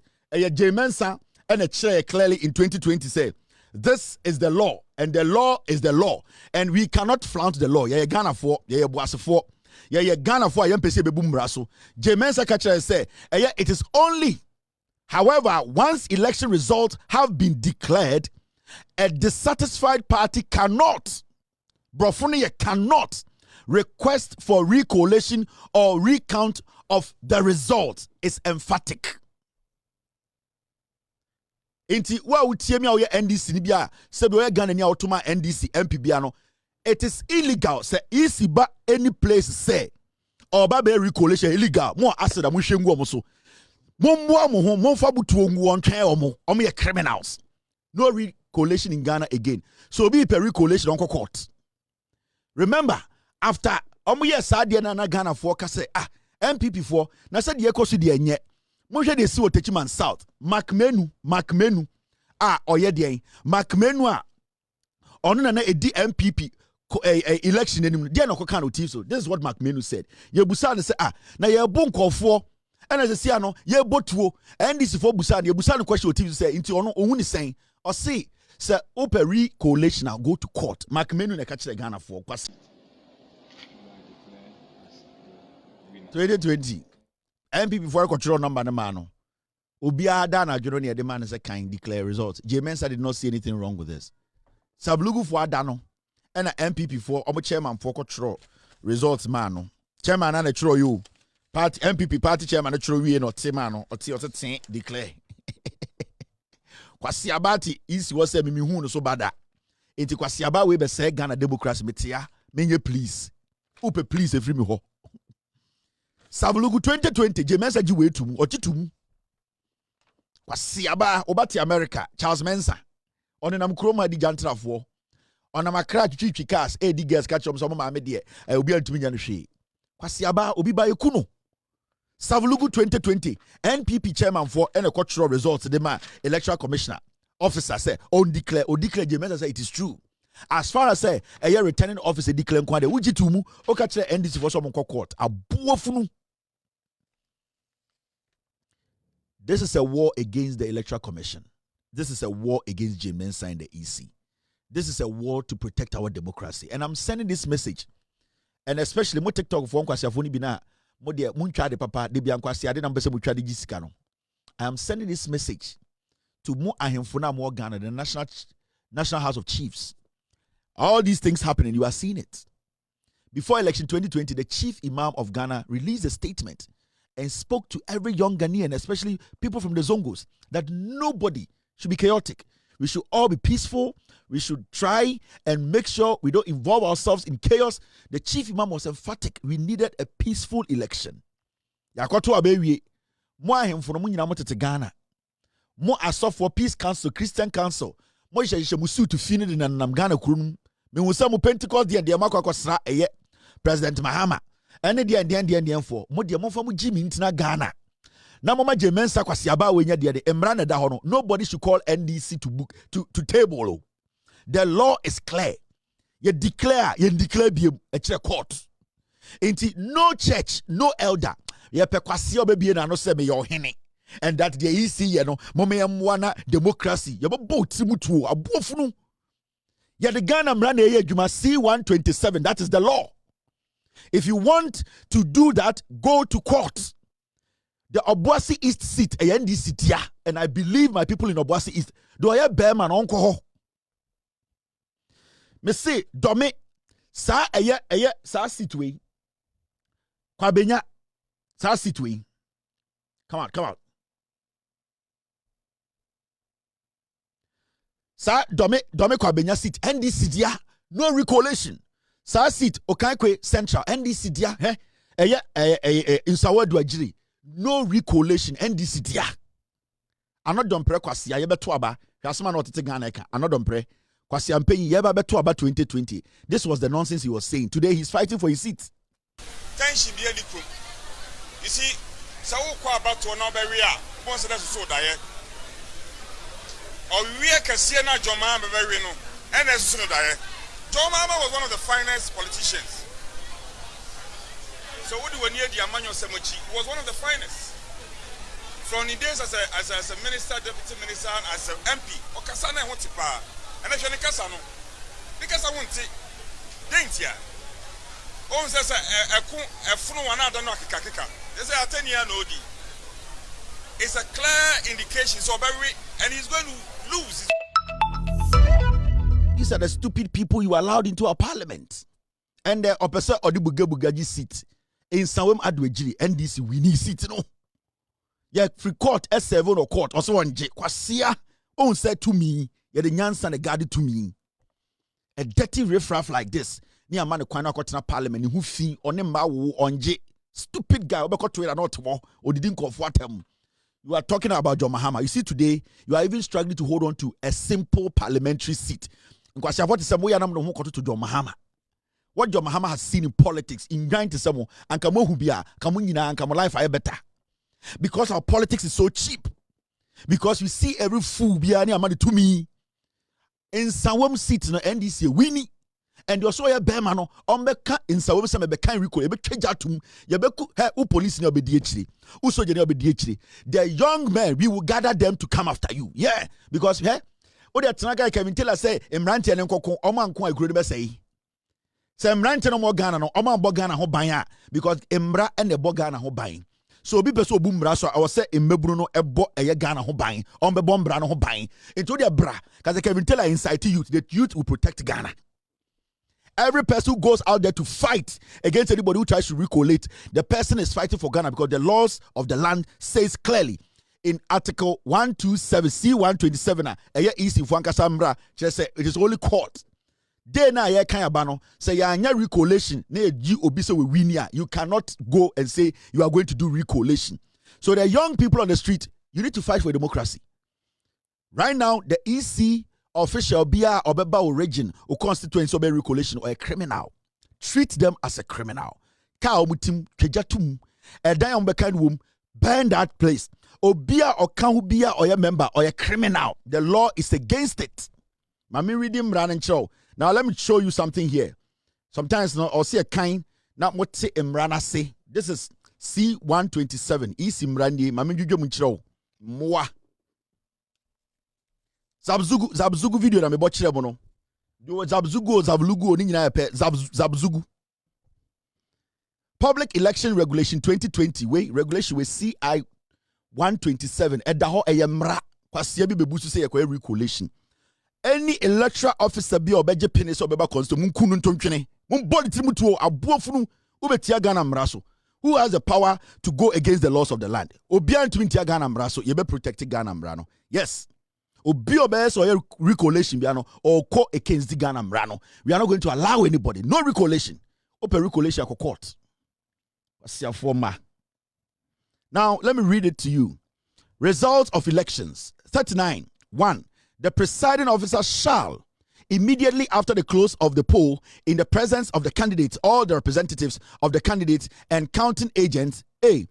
Jean Mensa and a chair clearly in 2020 say this is the law and the law is the law and we cannot flaunt the law. Yeah, Ghana for yeah, Boase for yeah, Ghana for YMPC bebum braso. Jean Mensa catcher say it is only. However, once election results have been declared, a dissatisfied party cannot request for recollation or recount of the results. It's emphatic. Inti wa utiemi awo NDC ni bia se be Ghana ni automa NDC MP bia no it is illegal say isi ba any place say or ba be recollation illegal mo aseda mo hwengu omo so. Criminals. No recollation in Ghana again. So be per recollation on court. Remember, after na Ghana for say MPP for na said ye kosu de enye. Monhwe de si Otechiman South. Macmenu oye de Macmenu ono na edi MPP election enim de no kan otif so. This is what Macmenu said. Ye busa say na ye bon kofo. And as I say, no, ye botuo, and this is for Busan, ye Busan question TV say, into ono, only saying, or say, sir, open recollation now, go to court. Mark Menu na catch the Ghana for 2020. MP before control number na mano. Obia Dana Joroni, the man is a kind declare results. Jean Mensa did not see anything wrong with this. Sablugu for Adano, and an MPP for Omo chairman for control results, mano. Chairman and a tro you. Party MPP party chairman natural we not temano or ten declare. Kwasi abati isi wase mi hu no so bada. Enti kwasi aba we be say Ghana democracy metia. Menye please. Upe please every me ho. Savulugu 2020 Jean Mensa ji we tum ochitum kwasiaba obati America Charles Mensa onenam kroma di jantrafo onam akra twitwi cars di girls catch so mama me de obi antumi nya no hwe kwasiaba obi ba ekuno Savulugu 2020 NPP chairman for any cultural results the man electoral commissioner officer say on declare Jean Mensa say it is true. As far as say a returning officer declare kwade wuji tumu o ka kire NDC for some court abuofunu. This is a war against the Electoral Commission. This is a war against Jean Mensa and the EC. This is a war to protect our democracy. And I'm sending this message. And especially mo TikTok for kwasi afoni bina mo de muncha de papa de bia kwasi ade na mbese mutwa de gisika no. I am sending this message to mo ahemfo na mo Ghana, the National House of Chiefs. All these things happening, you are seeing it. Before election 2020, the chief imam of Ghana released a statement and spoke to every young Ghanaian, especially people from the Zongos, that nobody should be chaotic. We should all be peaceful. We should try and make sure we don't involve ourselves in chaos. The chief imam was emphatic. We needed a peaceful election. Yakoto abewie. Mo ahemfo mo nyina mo tete Ghana. Mo asofo Peace Council, Christian Council. Mo yeshe musu to fini de nanam Ghana krum. Me husa mo Pentecost de makwa kwasra eye President Mahama. Ene de for mo de mo fa mo jimi ntina Ghana. Na mama Jean Mensa kwasiaba we nya de emra na da ho no. Nobody should call NDC to book to table. The law is clear. You declare bi e kire court. Inti no church, no elder. Ye pe kwasi obebie na no se me your hene. And that the EC ye no mo me amwana democracy. Ye bo timutu abuofunu. Ye the Ghana mra na ye adwuma C127, that is the law. If you want to do that, go to court. The Obuasi East seat, a NDC tia, and I believe my people in Obuasi East, do I have Bearman uncle ho? Me say, Dome, sa sa situe. Kwabenya, sa situe. Come on. Sa Dome Kwabenya seat, NDC tia, no recollection. Sa seat Okaikwe Central NDC dia in Sawadu Ajiri no recollection NDC dia anodom pre kwasi ya beto aba hwasema na otete Ghana ka anodom pre kwasi ampenyi ya beto aba 2020. This was the nonsense he was saying. Today he's fighting for his seat. Tension be any kum. You see sawo kwa abato na be a bon se that so daye o wie kase na Joma be we no and so no daye. John Mahama was one of the finest politicians. So what do we need the Amanyo Semochi? He was one of the finest. From the days as a minister, deputy minister, as an MP, Okasana and Hotipa, and I shall Casano. Because I want to Dintia. Oh, says a full one out of Nakaka. There's a 10-year Nodi. It's a clear indication. So, and he's going to lose. These are the stupid people you allowed into our parliament. And the opposite Odibugabugaji seat in Sawem Adwejiri, NDC winning seat, no. Yeah, free court, S7 or court, also one J. Kwasia, on said to me, yeah, the Nyansan and guarded to me. A dirty riffraff like this, near man, a Kwana Kotina parliament, who fee on him on J. Stupid guy, over to it and not more, or didn't comfort him. You are talking about John Mahama. You see, today, you are even struggling to hold on to a simple parliamentary seat. What John Mahama. What John Mahama has seen in politics, in grind to someone, and Kamohubia, Kamunina, and Kamalife are better. Because our politics is so cheap. Because we see every fool be any money to me. In some seats in the NDC, winning. And you saw a bearman on Beka in Sawam Sama Bekan Rico, a Betrajatum, Yabeku, who police in your BDHD, who soldier in your BDHD. The young men, we will gather them to come after you. Yeah, because, what the Tanaga can tell us say, Emranti and Coco, Oman Kwa Grudebe say. Say Emranti no more Ghana, no Oman Bogana ho baya, because Embra and the Bogana ho buying. So be so boom brasso, I was say in Mebruno ebo a Ghana ho buying, on the bombrano ho buying. Into their bra, because I can tell her inside to youth that youth will protect Ghana. Every person who goes out there to fight against anybody who tries to recollate, the person is fighting for Ghana because the laws of the land says clearly in Article 127, C127, it is only court Day na ye kan abano say ya anya recollation na you obi say we win ya. You cannot go and say you are going to do recollation. So the young people on the street, you need to fight for democracy. Right now, the EC official BIA or Beba region or constituency or recollation or a criminal. Treat them as a criminal. Ka omutim kejatum edan ombekan wom ban that place. Obia or kan bia or a member or a criminal. The law is against it. Mami reading running show. Now let me show you something here. Sometimes no or see a kind not what say Imrana say. This is C127. Is Imrani Mami Jujo Munchro. Moa. Zabzugu video na me bochire bono. Do Zablugu ni nyina pe Zabzugu. Public Election Regulation 2020 way regulation with CI 127 edda ho eyemra kwasia bi bebusu say yakwa recollation. Any electoral officer be obeje penis obeba consto munkunu ntontwene mun body trimutuo aboafunu ubetia Ghana mraso. Who has the power to go against the laws of the land? Obia ntwintia Ghana mraso yebe protect Ghana mrano. Yes. Obi obes or recollation biano or court against the Ghana mrano. We are not going to allow anybody. No recollation. Open recollation at court. Now, let me read it to you. Results of elections. 39. 1. The presiding officer shall, immediately after the close of the poll, in the presence of the candidates or the representatives of the candidates and counting agents, A.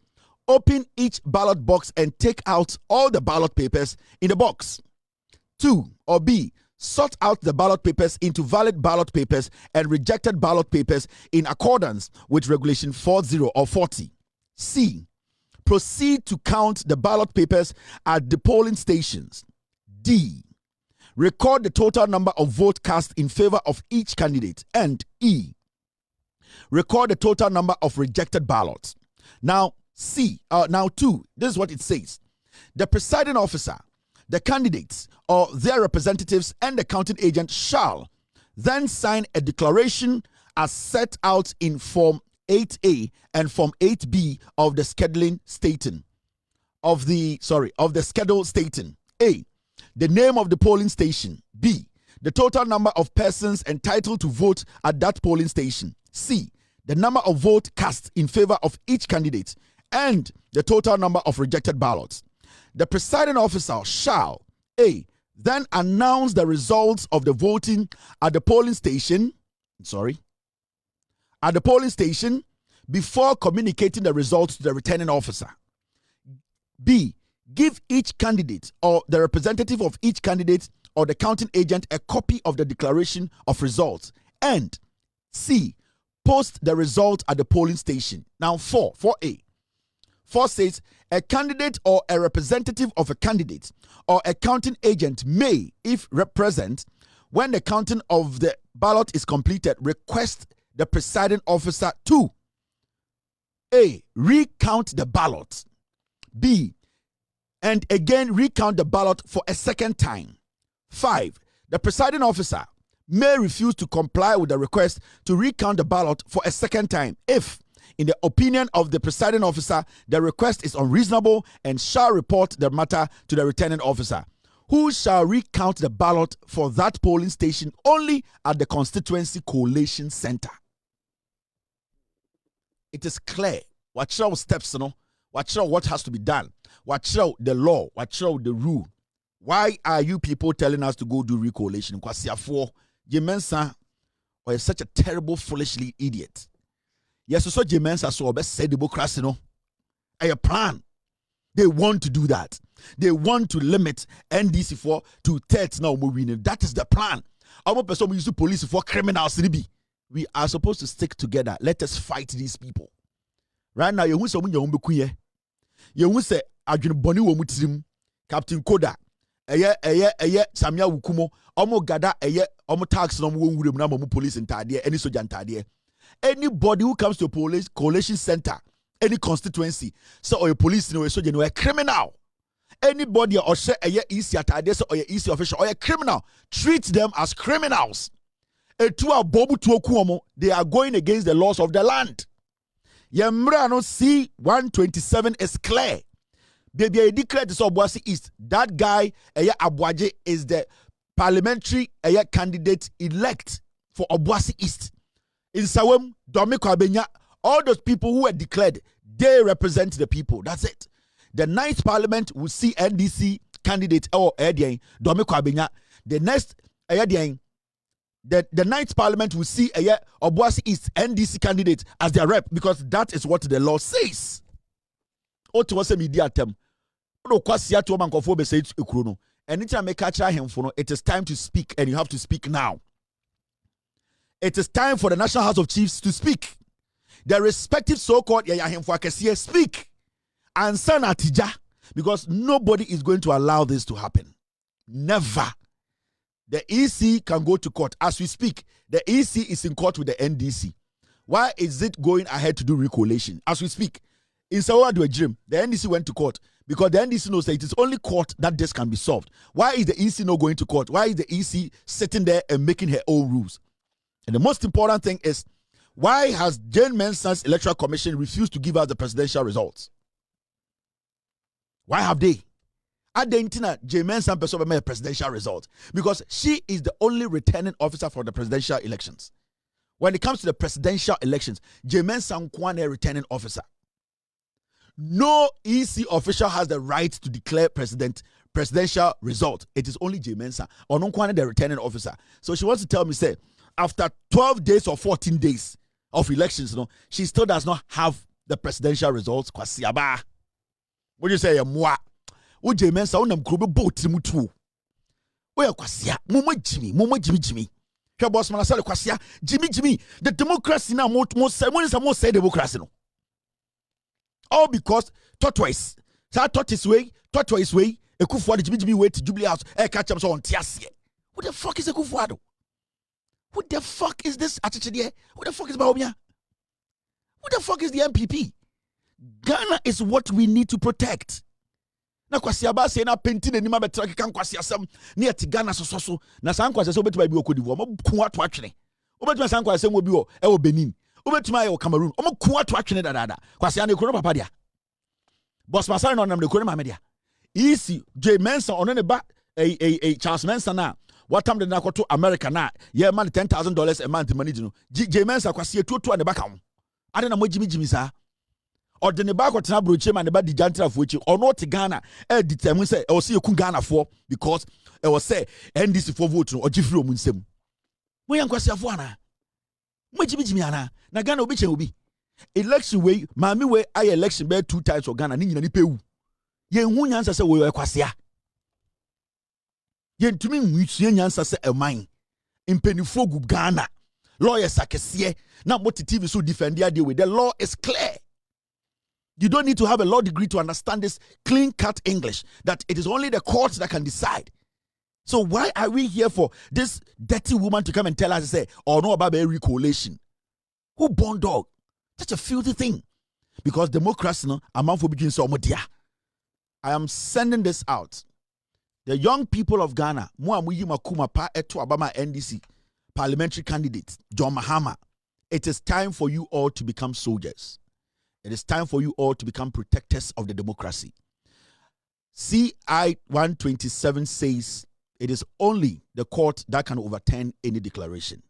Open each ballot box and take out all the ballot papers in the box. 2. Or B. Sort out the ballot papers into valid ballot papers and rejected ballot papers in accordance with Regulation 40 or 40. C. Proceed to count the ballot papers at the polling stations. D. Record the total number of votes cast in favor of each candidate. And E. Record the total number of rejected ballots. Now, now 2. This is what it says. The presiding officer, the candidates or their representatives and the counting agent shall then sign a declaration as set out in Form 8A and Form 8B of the scheduling stating of the schedule stating A. The name of the polling station. B. The total number of persons entitled to vote at that polling station. C. The number of votes cast in favor of each candidate and the total number of rejected ballots. The presiding officer shall A. Then announce the results of the voting at the polling station. At the polling station before communicating the results to the returning officer. B. Give each candidate or the representative of each candidate or the counting agent a copy of the declaration of results. And C. Post the result at the polling station. Now 4A. 4 says a candidate or a representative of a candidate or a counting agent may, if present, when the counting of the ballot is completed, request the presiding officer to A. Recount the ballot. B. And again recount the ballot for a second time. 5. The presiding officer may refuse to comply with the request to recount the ballot for a second time if, in the opinion of the presiding officer, the request is unreasonable and shall report the matter to the returning officer, who shall recount the ballot for that polling station only at the constituency collation center. It is clear. Watch out steps, watch out what has to be done. Watch out the law. Watch out the rule. Why are you people telling us to go do recollation? Because Jean Mensa is such a terrible, foolish idiot. Yes, so Jean Mensa so best say democracy, a plan. They want to do that. They want to limit NDC to 30 now. That is the plan. Our person we use the police for criminals. We are supposed to stick together. Let us fight these people. Right now, you say Adwin Boni wo mutirim Captain Koda Samia Wukumo omo gada omo tax no mo wurem na mo police ntade any soja ntade. Anybody who comes to a police coalition center, any constituency, so or a police no soja no a criminal. Anybody or say easy atade so or easy official or a criminal, treat them as criminals. They are going against the laws of the land. Yemrano C127 is clear. Baby, I declare this Obuasi East. That guy, Abuaje, is the parliamentary candidate elect for Obuasi East. In Sawem, Domiko Abenya, all those people who were declared, they represent the people. That's it. The 9th Parliament will see NDC candidate or Domiko Abenya. The next the 9th Parliament will see Obuasi East NDC candidate as their rep, because that is what the law says. Media term. Anytime I catch him for it is time to speak, and you have to speak now. It is time for the National House of Chiefs to speak. The respective so-called speak. And Sanatija, because nobody is going to allow this to happen. Never. The EC can go to court. As we speak, the EC is in court with the NDC. Why is it going ahead to do recollation? As we speak, in Sawadwe Jim, the NDC went to court because the NDC knows that it is only court that this can be solved. Why is the EC not going to court? Why is the EC sitting there and making her own rules? And the most important thing is, why has Jean Mensa's Electoral Commission refused to give us the presidential results? Why have they? Adentina Jean Mensa presidential results, because she is the only returning officer for the presidential elections. When it comes to the presidential elections, Jean Mensa is a returning officer. No EC official has the right to declare presidential result. It is only Jean Mensa or the returning officer. So she wants to tell me, say, after 12 days or 14 days of elections, she still does not have the presidential results. What do you say? Moi. Jean Mensa unam krobe boat mutu. Oya kwasia. Momo Jimmy. Boss man say kwasia. Jimmy. The democracy now most say democracy no. All because tortoise. Sa tortoise way. Ekufuado Jimmy way to Jubilee House. Catch up so on tiasie. What the fuck is Ekufuado? What the fuck is this attitude? What the fuck is Baumia? What the fuck is the MPP? Ghana is what we need to protect. Na kwasi aba say na penti na nima betra kan kwasi asem na yeti Ghana so na san kwasi se obetuma bi okodivo mo ku ato atwene obetuma san kwasi mo bi o e wo Benin obetuma e wo Cameroon mo ku ato atwene dada kwasi an ekuro papa dia boss masari no nam de ekuro ma media easy Jean Mensa ono ne ba Charles Mensa na what time the na to America na ye man $10,000 a month money no Jean Mensa kwasi etuotu an de baka ho ade na mo jimi sa or the Nebako Tanabruche and the bad dijantra of which or not Ghana, determine say, or see you Ghana for because it was say, and this for vote or Jifro Munsem. We are Quasia Fuana. Mujimiana, Nagano Biche will be election way, Mammy way, I election bear 2 times for Ghana, Nini Peu. Yen one answer say, we were Quasia. Yen to me, which yen answer say a mine in Penifogu Ghana. Lawyer Sakesie, not what the TV so defend the idea with the law is clear. You don't need to have a law degree to understand this clean-cut English, that it is only the courts that can decide. So why are we here for this dirty woman to come and tell us, say, or know about a recollation? Who born dog? Such a filthy thing. Because democracy, no, among for between so much. I am sending this out. The young people of Ghana, Muamuyi Makuma Pa Eto Abama NDC, parliamentary candidate, John Mahama, it is time for you all to become soldiers. It is time for you all to become protectors of the democracy. CI 127 says it is only the court that can overturn any declaration.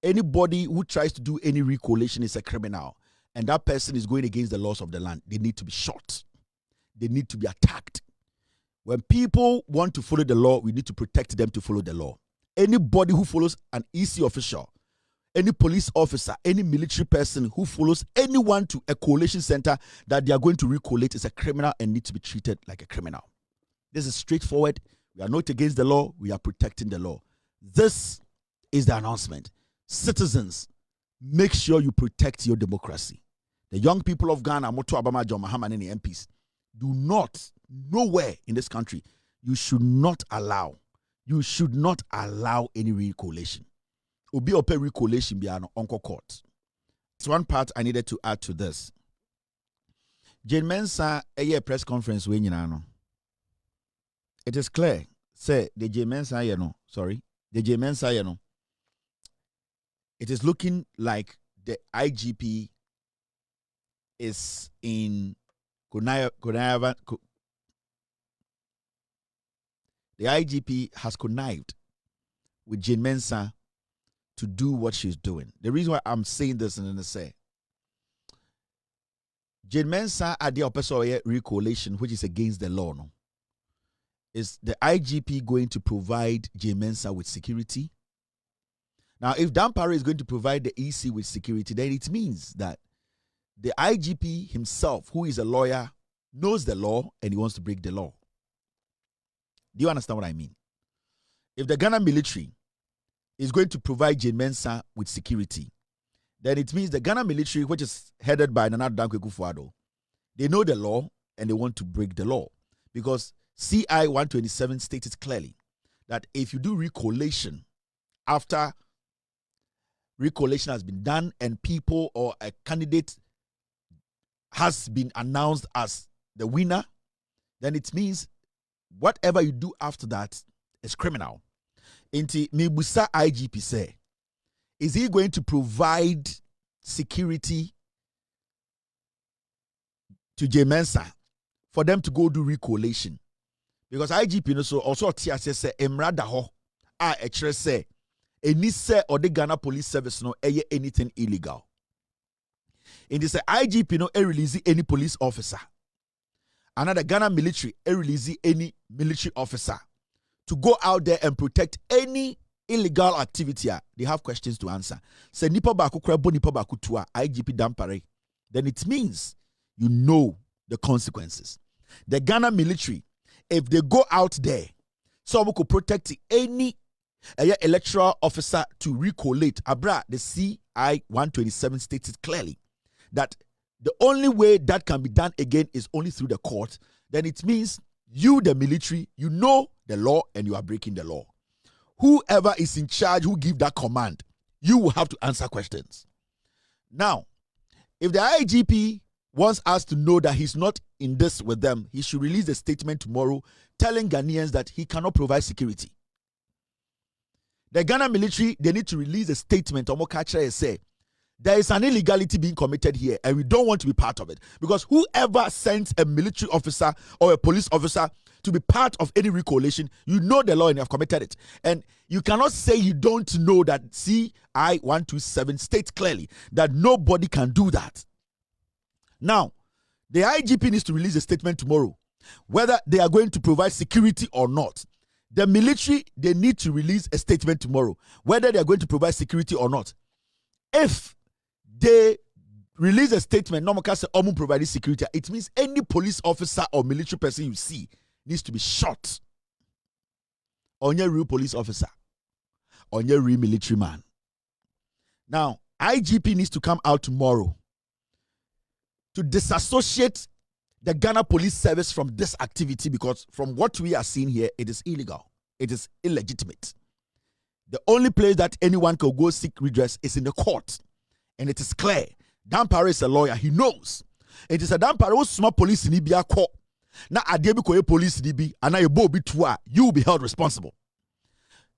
Anybody who tries to do any recollation is a criminal, and that person is going against the laws of the land. They need to be shot. They need to be attacked. When people want to follow the law, we need to protect them to follow the law. Anybody who follows an EC official, any police officer, any military person who follows anyone to a coalition center that they are going to recollate is a criminal and needs to be treated like a criminal. This is straightforward. We are not against the law. We are protecting the law. This is the announcement. Citizens, make sure you protect your democracy. The young people of Ghana, Moto Abama, John Mahama, and any MPs, do not, nowhere in this country, you should not allow any recollation. Obi ope recollation be an uncle court. It's one part I needed to add to this. Jean Mensa a press conference when you know. It is clear. Say the Jean Mensa the Jean Mensa it is looking like the IGP is in the IGP has connived with Jean Mensa to do what she's doing. The reason why I'm saying this and then I say, Jean Mensa at the opposite recollation, which is against the law, no? Is the IGP going to provide Jean Mensa with security? Now, if Dumsor is going to provide the EC with security, then it means that the IGP himself, who is a lawyer, knows the law and he wants to break the law. Do you understand what I mean? If the Ghana military is going to provide Jean Mensa with security, then it means the Ghana military, which is headed by Nana Dankwa Akufo-Addo, they know the law and they want to break the law. Because CI 127 stated clearly that if you do recollation after recollation has been done and people or a candidate has been announced as the winner, then it means whatever you do after that is criminal. Inti Mibusa IGP say, is he going to provide security to Jean Mensa for them to go do recollation? Because IGP also TSS say emra da ho a echere say eni say or the Ghana Police Service no eye anything illegal. In this IGP no release any police officer. Another Ghana military release any military officer to go out there and protect any illegal activity. They have questions to answer. Say nipa ba kukra bo nipa ba kutua IGP Dumsor. Then it means you know the consequences. The Ghana military, if they go out there, so we could protect any electoral officer to recollate. Abra, the CI 127 states it clearly that the only way that can be done again is only through the court. Then it means you, the military, you know the law and you are breaking the law. Whoever is in charge, who give that command, you will have to answer questions. Now, if the IGP wants us to know that he's not in this with them, he should release a statement tomorrow telling Ghanaians that he cannot provide security. The Ghana military, they need to release a statement. Omokacha say, there is an illegality being committed here and we don't want to be part of it. Because whoever sends a military officer or a police officer to be part of any recollation, you know the law and you have committed it. And you cannot say you don't know that CI 127 states clearly that nobody can do that. Now, the IGP needs to release a statement tomorrow, whether they are going to provide security or not. The military, they need to release a statement tomorrow, whether they are going to provide security or not. If they release a statement, no more say providing security, it means any police officer or military person you see needs to be shot. On your real police officer, on your real military man. Now, IGP needs to come out tomorrow to disassociate the Ghana Police Service from this activity, because from what we are seeing here, it is illegal. It is illegitimate. The only place that anyone can go seek redress is in the court. And it is clear. Dumsor is a lawyer. He knows. It is a Dumsor who small police in Ibia court. Now, Adebi police in Ibi, and I bo bitua, you will be held responsible.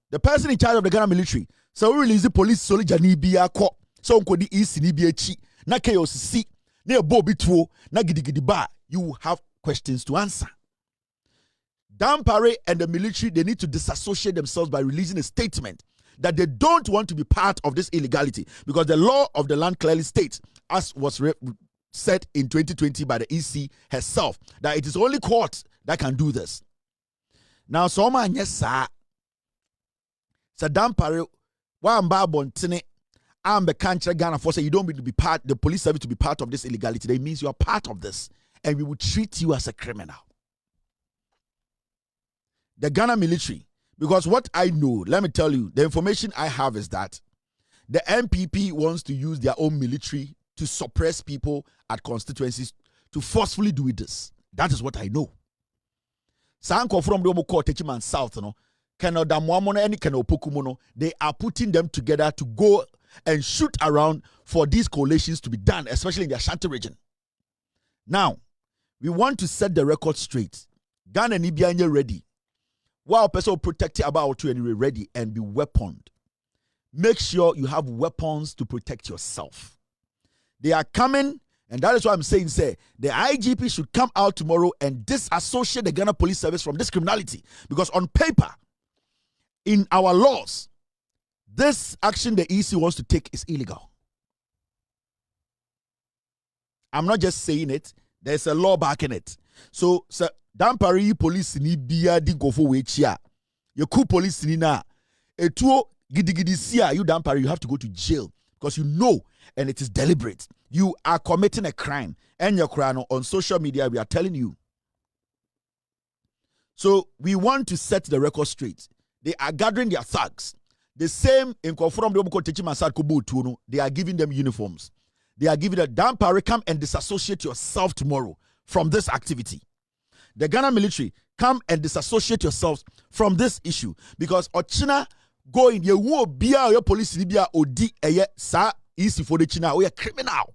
The person in charge of the Ghana military, so we release the police soldier in Ibia court. So unko di east in Ibia chi. Na chaos si. Na bo bituo. Na gidi ba. You will have questions to answer. Dumsor and the military, they need to disassociate themselves by releasing a statement that they don't want to be part of this illegality, because the law of the land clearly states, as was said in 2020 by the EC herself, that it is only court that can do this. Now, so man, yes, sir. So Dumsor, one bontine, I'm the country Ghana for say you don't need to be part, the police service to be part of this illegality. That means you are part of this, and we will treat you as a criminal. The Ghana military, because what I know, let me tell you, the information I have is that the MPP wants to use their own military to suppress people at constituencies to forcefully do this. That is what I know. Sanko from the court, Techiman South, no, they are putting them together to go and shoot around for these coalitions to be done, especially in the Ashanti region. Now, we want to set the record straight. Ghana and Ibia ready. While person protect about you anyway, ready and be weaponed. Make sure you have weapons to protect yourself. They are coming, and that is why I'm saying, say, the IGP should come out tomorrow and disassociate the Ghana Police Service from this criminality. Because on paper, in our laws, this action the EC wants to take is illegal. I'm not just saying it. There's a law backing it. So, Dampari police ni biya di go for wechia. You coup police ni na. Etuo gidigidi sia you Dampari, you have to go to jail because you know and it is deliberate. You are committing a crime and your crime on social media. We are telling you. So we want to set the record straight. They are gathering their thugs. The same in conform they are giving them uniforms. They are giving a Dampari, come and disassociate yourself tomorrow from this activity. The Ghana military, come and disassociate yourselves from this issue because Ochina going you won't be your police libya odi eye sa easy for the China we are criminal.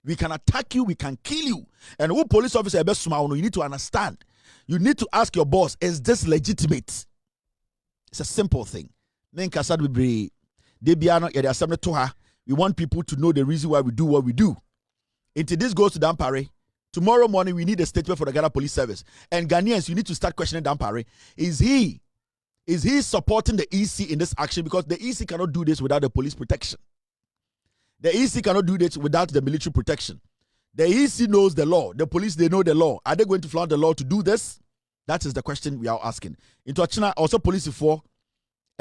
We can attack you, we can kill you. And who police officer best you need to understand. You need to ask your boss, is this legitimate? It's a simple thing. We want people to know the reason why we do what we do. Until this goes to Dampari, tomorrow morning we need a statement for the Ghana Police Service. And Ghanaians, you need to start questioning Dampari. Is he supporting the EC in this action? Because the EC cannot do this without the police protection. The EC cannot do this without the military protection. The EC knows the law. The police, they know the law. Are they going to flout the law to do this? That is the question we are asking. Into China, also police for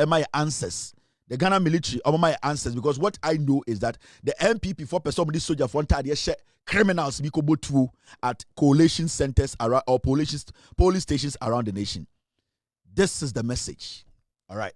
my answers. The Ghana military my answers, because what I know is that the MPP for somebody soldier for criminals we could through at coalition centers around or police stations around the nation. This is the message. All right.